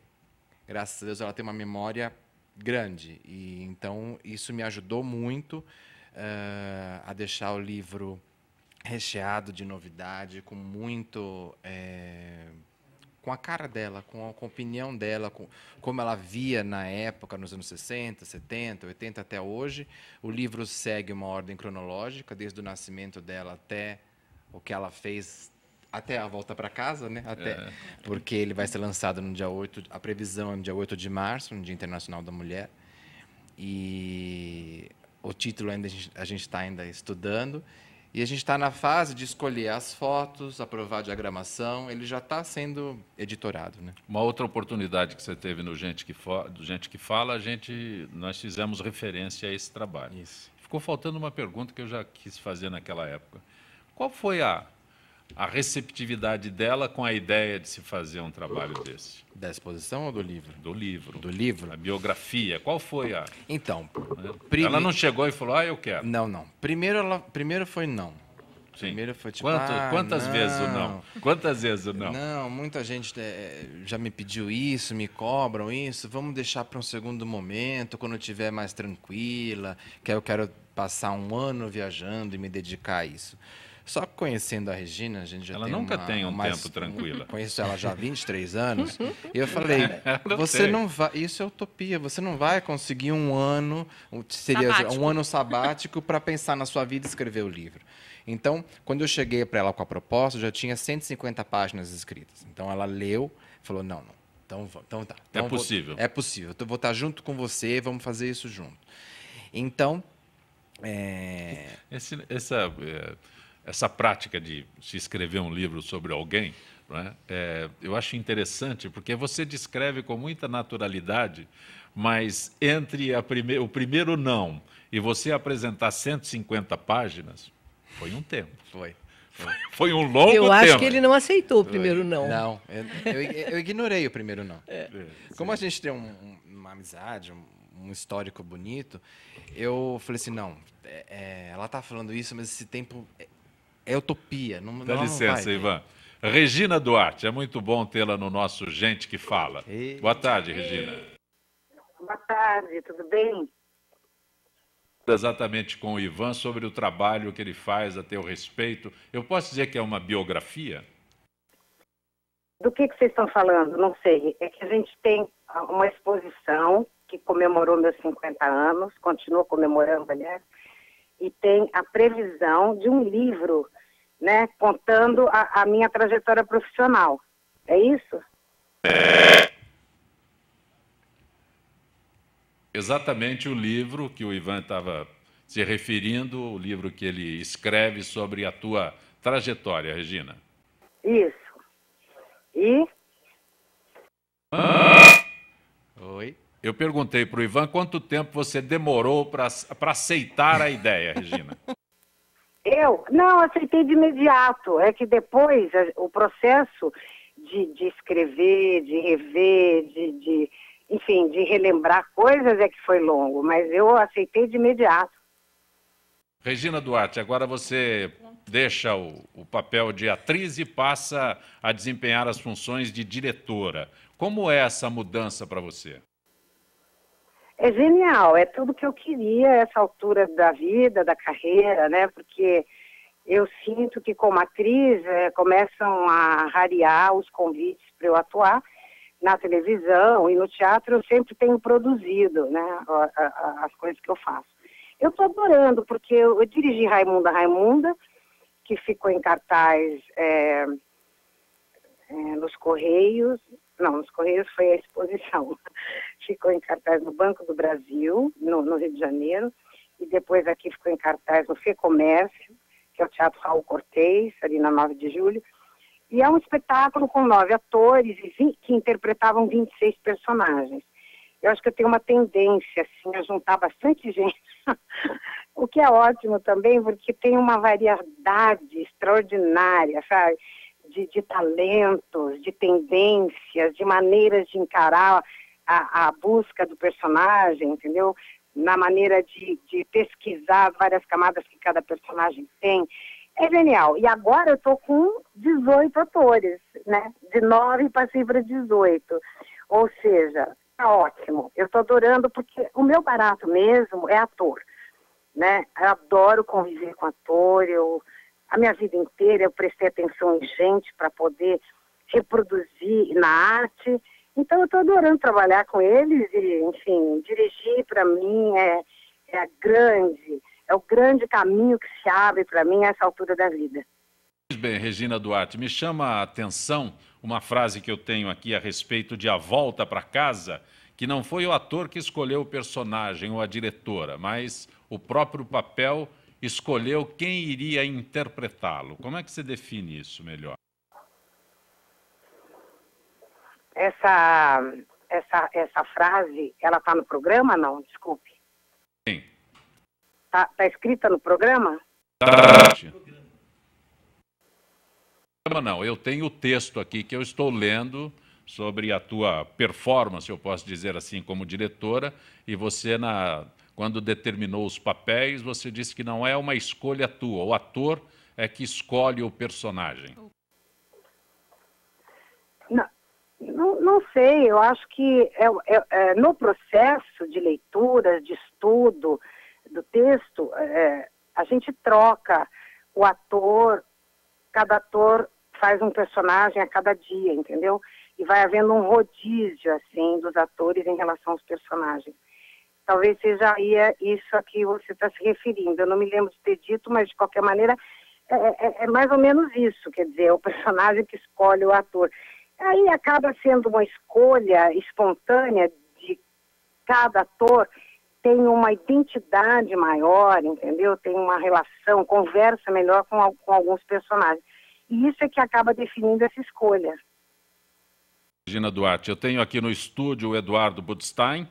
graças a Deus, ela tem uma memória grande. E então isso me ajudou muito a deixar o livro recheado de novidade, com muito... com a cara dela, com a opinião dela, como ela via na época, nos anos 60, 70, 80 até hoje. O livro segue uma ordem cronológica, desde o nascimento dela até o que ela fez, até a volta para casa, né? Porque ele vai ser lançado no dia 8, a previsão é no dia 8 de março, no Dia Internacional da Mulher. E o título ainda a gente está ainda estudando. E a gente está na fase de escolher as fotos, aprovar a diagramação. Ele já está sendo editorado, né? Uma outra oportunidade que você teve no Gente que Fala, nós fizemos referência a esse trabalho. Isso. Ficou faltando uma pergunta que eu já quis fazer naquela época. Qual foi a receptividade dela com a ideia de se fazer um trabalho desse? Da exposição ou do livro? Do livro. Do livro? A biografia. Qual foi a... Então... Ela não chegou e falou, eu quero. Não. Primeiro foi não. Sim. Primeiro foi tipo, quantas vezes o não? Quantas vezes o não? Não, muita gente já me pediu isso, me cobram isso. Vamos deixar para um segundo momento, quando eu estiver mais tranquila, que eu quero passar um ano viajando e me dedicar a isso. Só que conhecendo a Regina, a gente já ela tem nunca tem um tempo tranquila. Conheço ela já há 23 anos. E eu falei, você não vai... Isso é utopia. Você não vai conseguir um ano... Seria um ano sabático para pensar na sua vida e escrever o livro. Então, quando eu cheguei para ela com a proposta, já tinha 150 páginas escritas. Então, ela leu, falou, não. Então tá. Então, é possível. É possível. Eu vou estar junto com você, vamos fazer isso junto. Então... Essa prática de se escrever um livro sobre alguém, não é? Eu acho interessante, porque você descreve com muita naturalidade, mas entre o primeiro não e você apresentar 150 páginas, foi um tempo. Foi um longo tempo. Eu acho que ele não aceitou o primeiro não. Não, eu ignorei o primeiro não. Como a gente tem uma amizade, um histórico bonito, eu falei assim, não, ela está falando isso, mas esse tempo... É utopia. Dá licença, Ivan. Regina Duarte, é muito bom tê-la no nosso Gente que Fala. Boa tarde, Regina. Boa tarde, tudo bem? Exatamente com o Ivan sobre o trabalho que ele faz a teu respeito. Eu posso dizer que é uma biografia? Do que vocês estão falando? Não sei. É que a gente tem uma exposição que comemorou meus 50 anos, continua comemorando, aliás, e tem a previsão de um livro, né, contando a minha trajetória profissional. É isso? Exatamente o livro que o Ivan estava se referindo, o livro que ele escreve sobre a tua trajetória, Regina. Isso. E? Oi? Eu perguntei para o Ivan quanto tempo você demorou para aceitar a ideia, Regina. Eu? Não, aceitei de imediato. É que depois o processo de escrever, de rever, enfim, de relembrar coisas é que foi longo, mas eu aceitei de imediato. Regina Duarte, agora você deixa o papel de atriz e passa a desempenhar as funções de diretora. Como é essa mudança para você? É genial, é tudo que eu queria essa altura da vida, da carreira, né? Porque eu sinto que como atriz começam a rarear os convites para eu atuar na televisão e no teatro. Eu sempre tenho produzido, né, as coisas que eu faço. Eu estou adorando, porque eu dirigi Raimunda, que ficou em cartaz nos Correios. Não, nos Correios foi a exposição. Ficou em cartaz no Banco do Brasil, no Rio de Janeiro, e depois aqui ficou em cartaz no FEComércio, que é o Teatro Raul Cortez, ali na 9 de julho. E é um espetáculo com 9 atores que interpretavam 26 personagens. Eu acho que eu tenho uma tendência, assim, a juntar bastante gente, o que é ótimo também, porque tem uma variedade extraordinária, sabe? De talentos, de tendências, de maneiras de encarar a busca do personagem, entendeu? Na maneira de pesquisar as várias camadas que cada personagem tem. É genial. E agora eu estou com 18 atores, né? De 9 passei para 18. Ou seja, tá ótimo. Eu estou adorando porque o meu barato mesmo é ator, né? Eu adoro conviver com ator, a minha vida inteira eu prestei atenção em gente para poder reproduzir na arte. Então eu estou adorando trabalhar com eles e, enfim, dirigir para mim é o grande caminho que se abre para mim a essa altura da vida. Bem, Regina Duarte, me chama a atenção uma frase que eu tenho aqui a respeito de A Volta para Casa, que não foi o ator que escolheu o personagem ou a diretora, mas o próprio papel escolheu quem iria interpretá-lo. Como é que você define isso melhor? Essa frase, ela está no programa? Não, desculpe. Sim. Tá escrita no programa? Não, eu tenho o texto aqui que eu estou lendo sobre a tua performance, eu posso dizer assim, como diretora, e você, quando determinou os papéis, você disse que não é uma escolha tua, o ator é que escolhe o personagem. Não sei, eu acho que no processo de leitura, de estudo do texto, a gente troca o ator, cada ator faz um personagem a cada dia, entendeu? E vai havendo um rodízio, assim, dos atores em relação aos personagens. Talvez seja isso a que você está se referindo. Eu não me lembro de ter dito, mas de qualquer maneira é mais ou menos isso, quer dizer, é o personagem que escolhe o ator. Aí acaba sendo uma escolha espontânea de cada ator, tem uma identidade maior, entendeu? Tem uma relação, conversa melhor com alguns personagens. E isso é que acaba definindo essa escolha. Regina Duarte, eu tenho aqui no estúdio o Eduardo Budstein,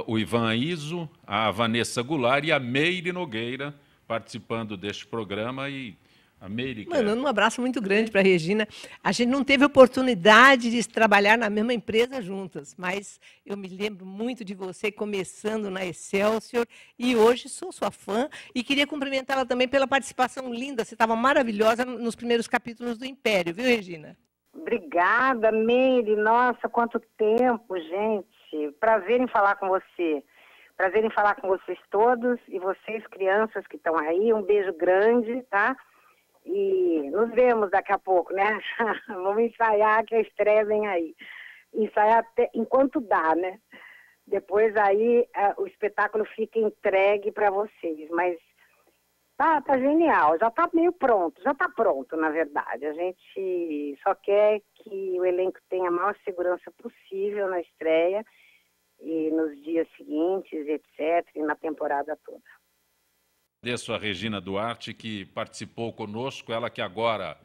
o Ivan Iso, a Vanessa Goulart e a Meire Nogueira participando deste programa e a Meire... Mandando um abraço muito grande para a Regina. A gente não teve oportunidade de trabalhar na mesma empresa juntas, mas eu me lembro muito de você começando na Excelsior e hoje sou sua fã e queria cumprimentá-la também pela participação linda. Você estava maravilhosa nos primeiros capítulos do Império, viu, Regina? Obrigada, Meire. Nossa, quanto tempo, gente. Prazer em falar com você. Prazer em falar com vocês todos e vocês, crianças que estão aí. Um beijo grande, tá? E nos vemos daqui a pouco, né? Vamos ensaiar, que a estreia vem aí. Ensaiar até enquanto dá, né? Depois aí o espetáculo fica entregue para vocês. Mas tá genial, já tá meio pronto, já tá pronto, na verdade. A gente só quer que o elenco tenha a maior segurança possível na estreia e nos dias seguintes, etc., e na temporada toda. Agradeço a Regina Duarte, que participou conosco, ela que agora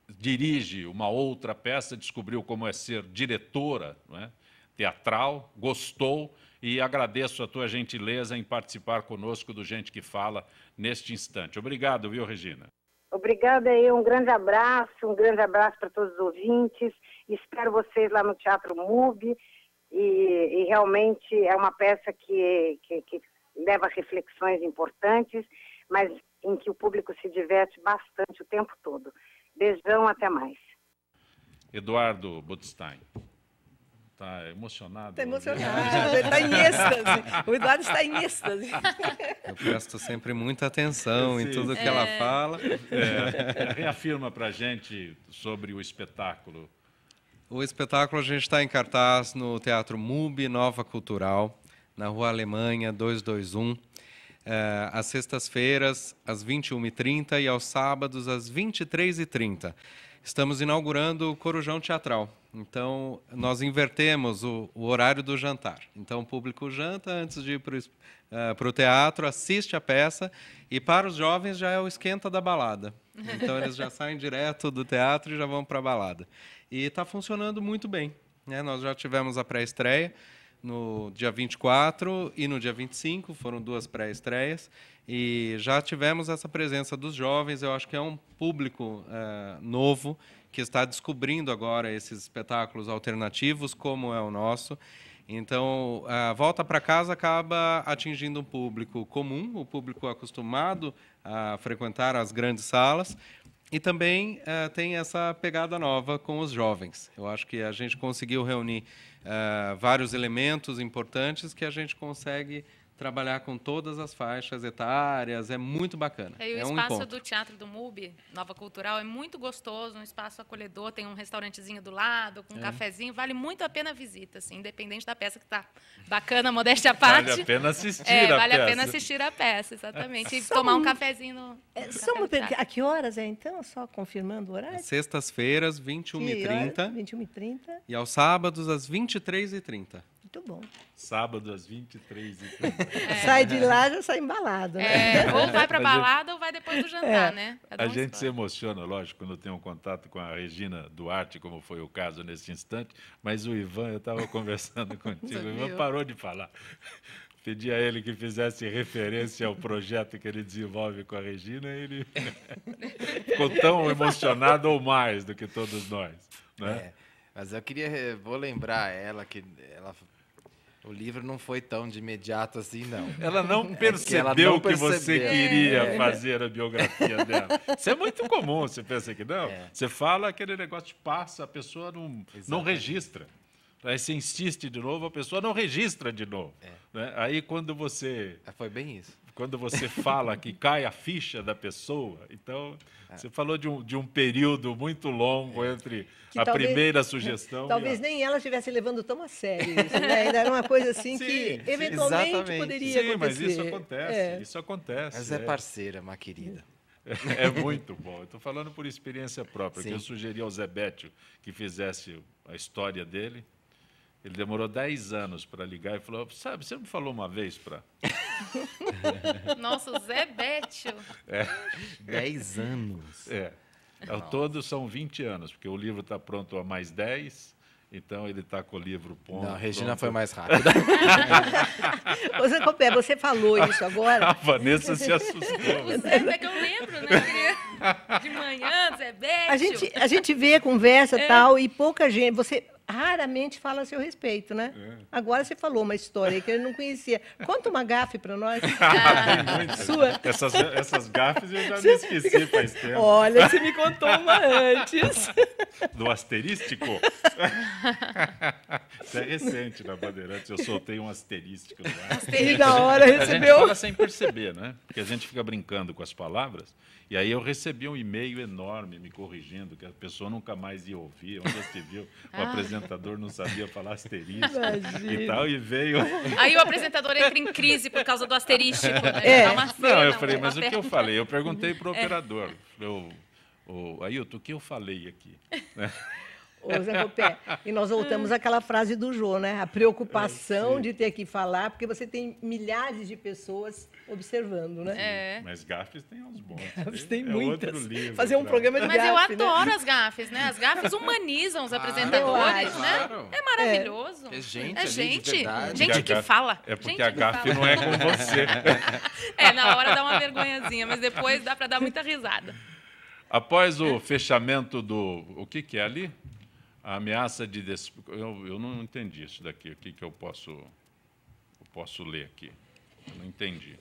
dirige uma outra peça, descobriu como é ser diretora, não é? Teatral, gostou, e agradeço a tua gentileza em participar conosco do Gente que Fala neste instante. Obrigado, viu, Regina? Obrigada aí, um grande abraço para todos os ouvintes, espero vocês lá no Teatro MUBI, e realmente é uma peça que leva reflexões importantes, mas em que o público se diverte bastante o tempo todo. Beijão, até mais. Eduardo Budstein. Está emocionado? Está emocionado, ele está em êxtase. O Eduardo está em êxtase. Eu presto sempre muita atenção em tudo que ela fala. Reafirma para a gente sobre o espetáculo. O espetáculo a gente está em cartaz no Teatro MUBI, Nova Cultural, na Rua Alemanha, 221. às sextas-feiras, às 21h30 e aos sábados, às 23h30. Estamos inaugurando o Corujão Teatral. Então, nós invertemos o horário do jantar. Então, o público janta antes de ir para o teatro, assiste a peça, e para os jovens já é o esquenta da balada. Então, eles já saem direto do teatro e já vão para a balada. E está funcionando muito bem, né? Nós já tivemos a pré-estreia no dia 24 e no dia 25, foram 2 pré-estreias, e já tivemos essa presença dos jovens. Eu acho que é um público novo, que está descobrindo agora esses espetáculos alternativos, como é o nosso. Então, a volta para casa acaba atingindo um público comum, o público acostumado a frequentar as grandes salas, e também tem essa pegada nova com os jovens. Eu acho que a gente conseguiu reunir vários elementos importantes que a gente consegue trabalhar com todas as faixas etárias, é muito bacana. E o espaço do Teatro do MUBI, Nova Cultural, é muito gostoso, um espaço acolhedor, tem um restaurantezinho do lado, com um cafezinho, vale muito a pena a visita, assim, independente da peça que está bacana, modéstia à parte. Vale a pena assistir a peça. Vale a pena assistir a peça, exatamente, e tomar um cafezinho no a que horas é, então? Só confirmando o horário? Sextas-feiras, 21h30. 21h30. E aos sábados, às 23h30. Muito bom. Sábado, às 23h30. Sai de lá, já sai embalado. Né? Ou vai para a balada ou vai depois do jantar, né? A gente se emociona, lógico, quando tem um contato com a Regina Duarte, como foi o caso nesse instante, mas o Ivan, eu estava conversando contigo, o Ivan parou de falar. Pedi a ele que fizesse referência ao projeto que ele desenvolve com a Regina, e ele ficou tão emocionado ou mais do que todos nós. Né? Mas eu vou lembrar o livro não foi tão de imediato assim, não. Ela não percebeu que você queria fazer a biografia dela. Isso é muito comum, você pensa que não? Você fala, aquele negócio passa, a pessoa não registra. Aí você insiste de novo, a pessoa não registra de novo. Né? Aí quando você... Foi bem isso. Quando você fala que cai a ficha da pessoa, então você falou de um período muito longo entre a primeira sugestão talvez nem ela estivesse levando tão a sério isso, né? Ainda era uma coisa assim que eventualmente poderia acontecer. Mas isso acontece, isso acontece. Mas é parceira, uma querida. É muito bom. Eu estou falando por experiência própria, que eu sugeri ao Zé Bétio que fizesse a história dele. Ele demorou 10 anos para ligar e falou, sabe, você me falou uma vez para... Nossa, o Zé Bétio. 10 anos. Ao todo são 20 anos, porque o livro está pronto há mais 10, então ele está com o livro pronto. Não, a Regina foi mais rápida. Ô, Zé Copé, você falou isso agora. A Vanessa se assustou. É que eu lembro, né? De manhã, Zé Bétio. A gente vê, conversa e tal, e pouca gente... Você raramente fala a seu respeito, né? Agora você falou uma história que ele não conhecia. Conta uma gafe para nós. Tem muitas. Sua. Essas gafes eu já me esqueci faz tempo. Olha, você me contou uma antes. Do asterístico? Isso é recente na Bandeirantes. Eu soltei um asterístico no ar. E na hora recebeu. A gente fala sem perceber, né? Porque a gente fica brincando com as palavras. E aí eu recebi um e-mail enorme me corrigindo, que a pessoa nunca mais ia ouvir. Onde você viu? O apresentador não sabia falar asterístico e tal, e veio... Aí o apresentador entra em crise por causa do asterístico. Né? Não, eu falei, mas o que eu falei? Eu perguntei para o operador. Ailton, o que eu falei aqui? Ô, Zé Copé, e nós voltamos àquela frase do Jô, né? A preocupação de ter que falar, porque você tem milhares de pessoas observando, né? Mas gafes tem uns bons. Gafes tem muitas. Outro livro, fazer um programa de Mas gafe, eu adoro as gafes, né? As gafes humanizam os apresentadores, né? É maravilhoso. É gente, gente que fala. É porque a gafe não é com você. Na hora dá uma vergonhazinha, mas depois dá para dar muita risada. Após o fechamento do... O que é ali? A ameaça de... Eu não entendi isso daqui. O que eu posso ler aqui? Eu não entendi.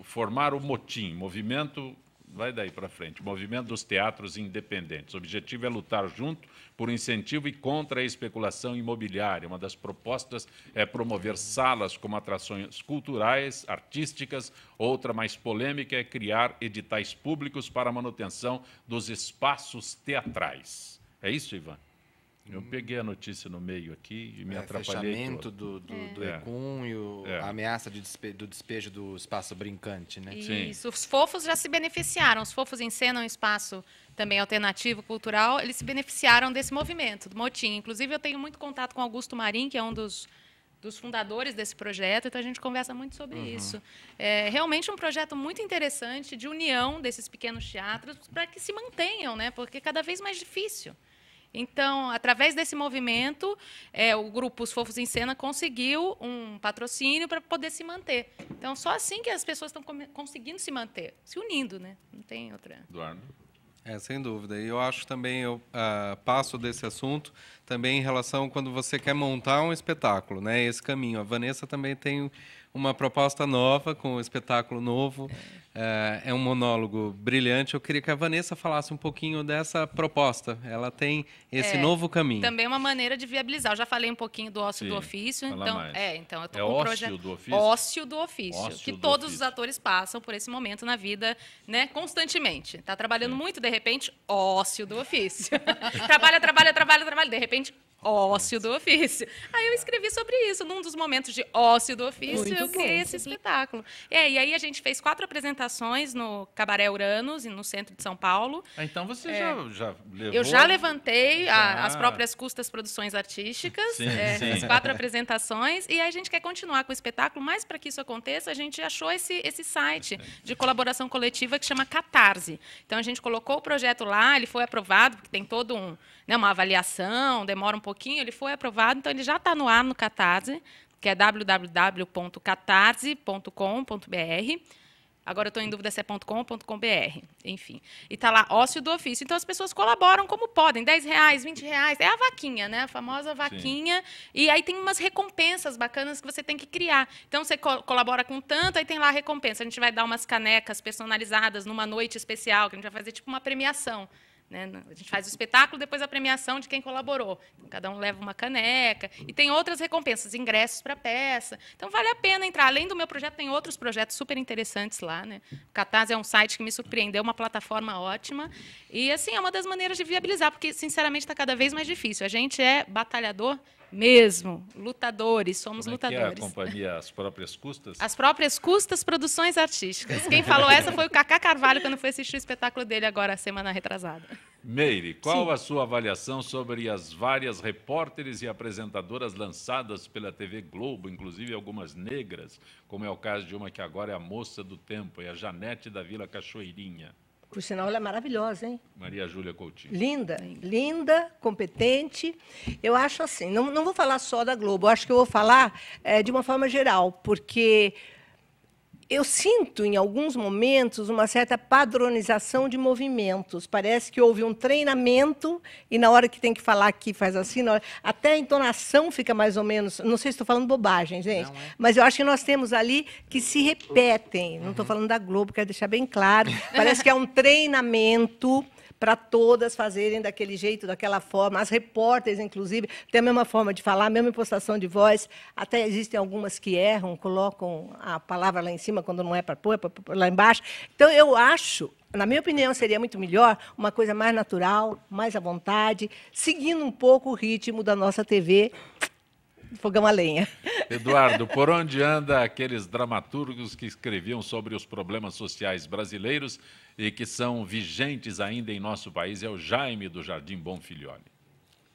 Formar o motim, movimento... Vai daí para frente. Movimento dos teatros independentes. O objetivo é lutar junto por incentivo e contra a especulação imobiliária. Uma das propostas é promover salas como atrações culturais, artísticas. Outra, mais polêmica, é criar editais públicos para a manutenção dos espaços teatrais. É isso, Ivan? Eu peguei a notícia no meio aqui e me atrapalhei. Fechamento do Ecunho, a ameaça do despejo do espaço brincante, né? Isso. Os fofos já se beneficiaram. Os fofos em cena, um espaço também alternativo, cultural, eles se beneficiaram desse movimento, do motim. Inclusive, eu tenho muito contato com Augusto Marim, que é um dos fundadores desse projeto, então a gente conversa muito sobre isso. É realmente um projeto muito interessante de união desses pequenos teatros para que se mantenham, né? Porque é cada vez mais difícil. Então, através desse movimento, o grupo Os Fofos em Cena conseguiu um patrocínio para poder se manter. Então, só assim que as pessoas estão conseguindo se manter, se unindo, né? Não tem outra. Eduardo? Sem dúvida. E eu acho também, eu passo desse assunto também em relação quando você quer montar um espetáculo, né? Esse caminho. A Vanessa também tem uma proposta nova, com um espetáculo novo. É um monólogo brilhante. Eu queria que a Vanessa falasse um pouquinho dessa proposta. Ela tem esse novo caminho. Também é uma maneira de viabilizar. Eu já falei um pouquinho do ócio do ofício. Então eu tô com um projeto. Do ofício? Ócio do ofício. Que todos os atores passam por esse momento na vida, né? Constantemente. Está trabalhando muito, de repente, ócio do ofício. trabalha. De repente, ócio do ofício. Aí eu escrevi sobre isso. Num dos momentos de ócio do ofício, eu criei esse espetáculo. E aí a gente fez 4 apresentações no Cabaré Uranos, no centro de São Paulo. Então você já levou... Eu já levantei as próprias custas produções artísticas, as 4 apresentações, e aí a gente quer continuar com o espetáculo, mas para que isso aconteça, a gente achou esse site de colaboração coletiva que chama Catarse. Então a gente colocou o projeto lá, ele foi aprovado, porque tem todo uma avaliação, demora um pouquinho, ele foi aprovado, então ele já está no ar no Catarse, que é www.catarse.com.br. Agora eu estou em dúvida se é .com ou .com.br, enfim. E está lá, ócio do ofício. Então as pessoas colaboram como podem, R$10, R$20. É a vaquinha, né? A famosa vaquinha. Sim. E aí tem umas recompensas bacanas que você tem que criar. Então você colabora com tanto, aí tem lá a recompensa. A gente vai dar umas canecas personalizadas numa noite especial, que a gente vai fazer tipo uma premiação. Né? A gente faz o espetáculo, depois a premiação de quem colaborou. Então, cada um leva uma caneca. E tem outras recompensas, ingressos para a peça. Então, vale a pena entrar. Além do meu projeto, tem outros projetos super interessantes lá. Né? O Catarse é um site que me surpreendeu, uma plataforma ótima. E, assim, é uma das maneiras de viabilizar, porque, sinceramente, está cada vez mais difícil. A gente é batalhador mesmo, lutadores, somos lutadores. Que é a companhia As Próprias Custas? As Próprias Custas Produções Artísticas. Quem falou essa foi o Cacá Carvalho, quando foi assistir o espetáculo dele agora, semana retrasada. Meire, qual a sua avaliação sobre as várias repórteres e apresentadoras lançadas pela TV Globo, inclusive algumas negras, como é o caso de uma que agora é a Moça do Tempo, é a Janete da Vila Cachoeirinha? Por sinal, ela é maravilhosa, hein? Maria Júlia Coutinho. Linda, competente. Eu acho assim, não vou falar só da Globo, eu acho que eu vou falar de uma forma geral, porque eu sinto, em alguns momentos, uma certa padronização de movimentos. Parece que houve um treinamento e, na hora que tem que falar aqui, faz assim. Até a entonação fica mais ou menos... Não sei se estou falando bobagem, gente, mas eu acho que nós temos ali que se repetem. Não estou falando da Globo, quero deixar bem claro. Parece que é um treinamento para todas fazerem daquele jeito, daquela forma. As repórteres, inclusive, têm a mesma forma de falar, a mesma impostação de voz. Até existem algumas que erram, colocam a palavra lá em cima quando não é para pôr, é para pôr lá embaixo. Então, eu acho, na minha opinião, seria muito melhor uma coisa mais natural, mais à vontade, seguindo um pouco o ritmo da nossa TV, fogão a lenha. Eduardo, por onde anda aqueles dramaturgos que escreviam sobre os problemas sociais brasileiros e que são vigentes ainda em nosso país? É o Jaime do Jardim Bonfilholi.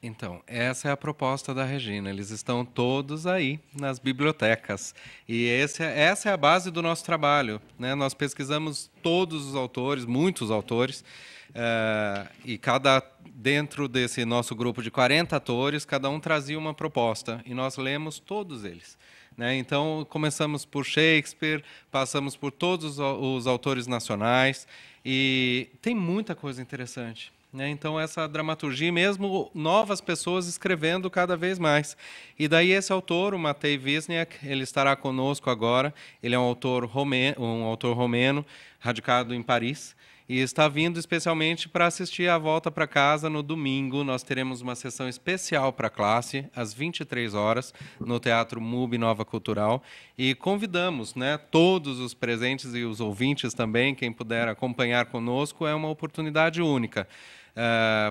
Então, essa é a proposta da Regina. Eles estão todos aí nas bibliotecas. E essa é a base do nosso trabalho, né? Nós pesquisamos todos os autores, muitos autores, e dentro desse nosso grupo de 40 atores, cada um trazia uma proposta, e nós lemos todos eles. Né? Então, começamos por Shakespeare, passamos por todos os autores nacionais, e tem muita coisa interessante. Né? Então, essa dramaturgia, mesmo novas pessoas escrevendo cada vez mais. E daí esse autor, o Matej Wisniak, ele estará conosco agora. Ele é um autor romeno, radicado em Paris, e está vindo especialmente para assistir a volta para casa no domingo. Nós teremos uma sessão especial para a classe, às 23 horas, no Teatro MUB Nova Cultural. E convidamos, né, todos os presentes e os ouvintes também, quem puder acompanhar conosco, é uma oportunidade única.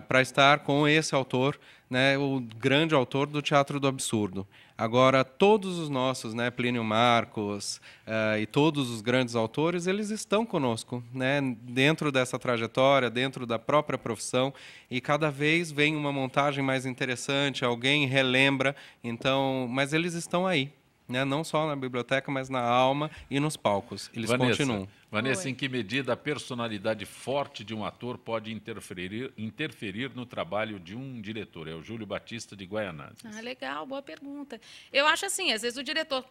para estar com esse autor, né, o grande autor do Teatro do Absurdo. Agora, todos os nossos, né, Plínio Marcos e todos os grandes autores, eles estão conosco, né, dentro dessa trajetória, dentro da própria profissão, e cada vez vem uma montagem mais interessante, alguém relembra, então, mas eles estão aí, né, não só na biblioteca, mas na alma e nos palcos. Eles continuam. Vanessa, em que medida a personalidade forte de um ator pode interferir no trabalho de um diretor? É o Júlio Batista de Guaianazes. Ah, legal, boa pergunta. Eu acho assim, às vezes o diretor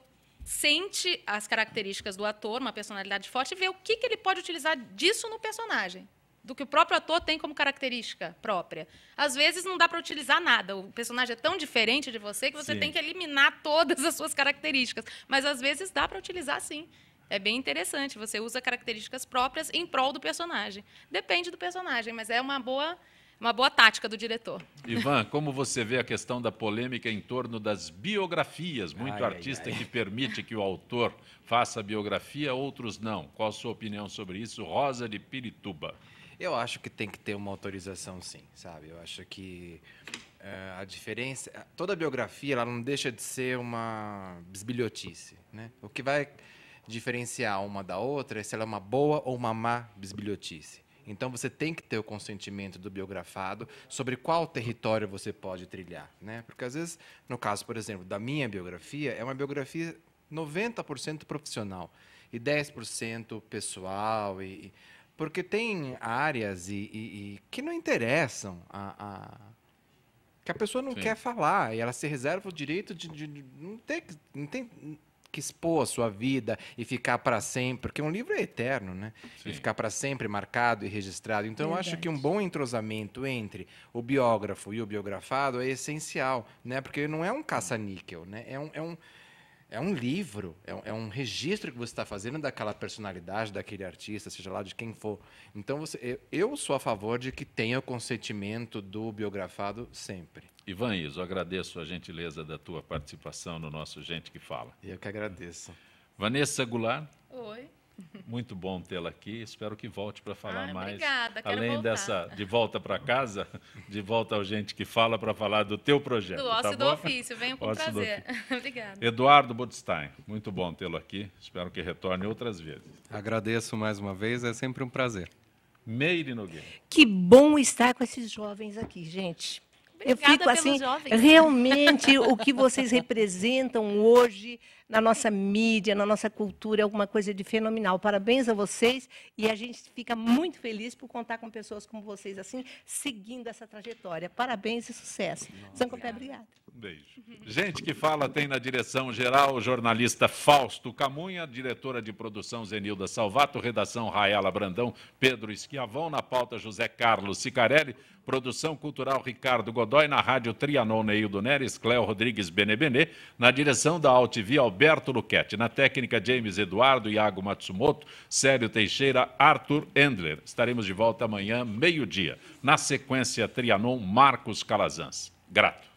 sente as características do ator, uma personalidade forte, e vê o que ele pode utilizar disso no personagem, do que o próprio ator tem como característica própria. Às vezes não dá para utilizar nada, o personagem é tão diferente de você que você tem que eliminar todas as suas características, mas às vezes dá para utilizar sim. É bem interessante, você usa características próprias em prol do personagem. Depende do personagem, mas é uma boa tática do diretor. Ivan, como você vê a questão da polêmica em torno das biografias? Muito artista que permite que o autor faça a biografia, outros não. Qual a sua opinião sobre isso? Rosa de Pirituba. Eu acho que tem que ter uma autorização, sim, sabe? Eu acho que a diferença... Toda biografia, ela não deixa de ser uma bisbilhotice, né? O que vai diferenciar uma da outra é se ela é uma boa ou uma má bisbilhotice. Então, você tem que ter o consentimento do biografado sobre qual território você pode trilhar, né? Porque, às vezes, no caso, por exemplo, da minha biografia, é uma biografia 90% profissional e 10% pessoal, porque tem áreas que não interessam, que a pessoa não quer falar, e ela se reserva o direito de não tem que expor a sua vida e ficar para sempre, porque um livro é eterno, né? Sim. E ficar para sempre marcado e registrado. Então, eu acho que um bom entrosamento entre o biógrafo e o biografado é essencial, né? Porque não é um caça-níquel, né? É um livro, é um registro que você está fazendo daquela personalidade, daquele artista, seja lá de quem for. Então, eu sou a favor de que tenha o consentimento do biografado sempre. Ivan Izzo, agradeço a gentileza da tua participação no nosso Gente que Fala. Eu que agradeço. Vanessa Goulart. Oi. Muito bom tê-la aqui. Espero que volte para falar mais. Obrigada, quero além voltar. De volta para casa, de volta ao Gente que Fala para falar do teu projeto. Do ócio do ofício, venho com prazer. Obrigada. Eduardo Budstein, muito bom tê-lo aqui. Espero que retorne outras vezes. Agradeço mais uma vez, é sempre um prazer. Meire Nogueira. Que bom estar com esses jovens aqui, gente. Eu fico assim, realmente, o que vocês representam hoje na nossa mídia, na nossa cultura, é alguma coisa de fenomenal. Parabéns a vocês e a gente fica muito feliz por contar com pessoas como vocês, assim, seguindo essa trajetória. Parabéns e sucesso. Sancopé, obrigada. Beijo. Gente que Fala tem na direção geral o jornalista Fausto Camunha, diretora de produção Zenilda Salvato, redação Rayala Brandão, Pedro Esquiavão, na pauta José Carlos Sicarelli, produção cultural Ricardo Godoy, na rádio Trianon Neildo Neres, Cléo Rodrigues Benebenê, na direção da AltV Alberto Luquete, na técnica James Eduardo, Iago Matsumoto, Célio Teixeira, Arthur Endler. Estaremos de volta amanhã, meio-dia. Na sequência Trianon, Marcos Calazans. Grato.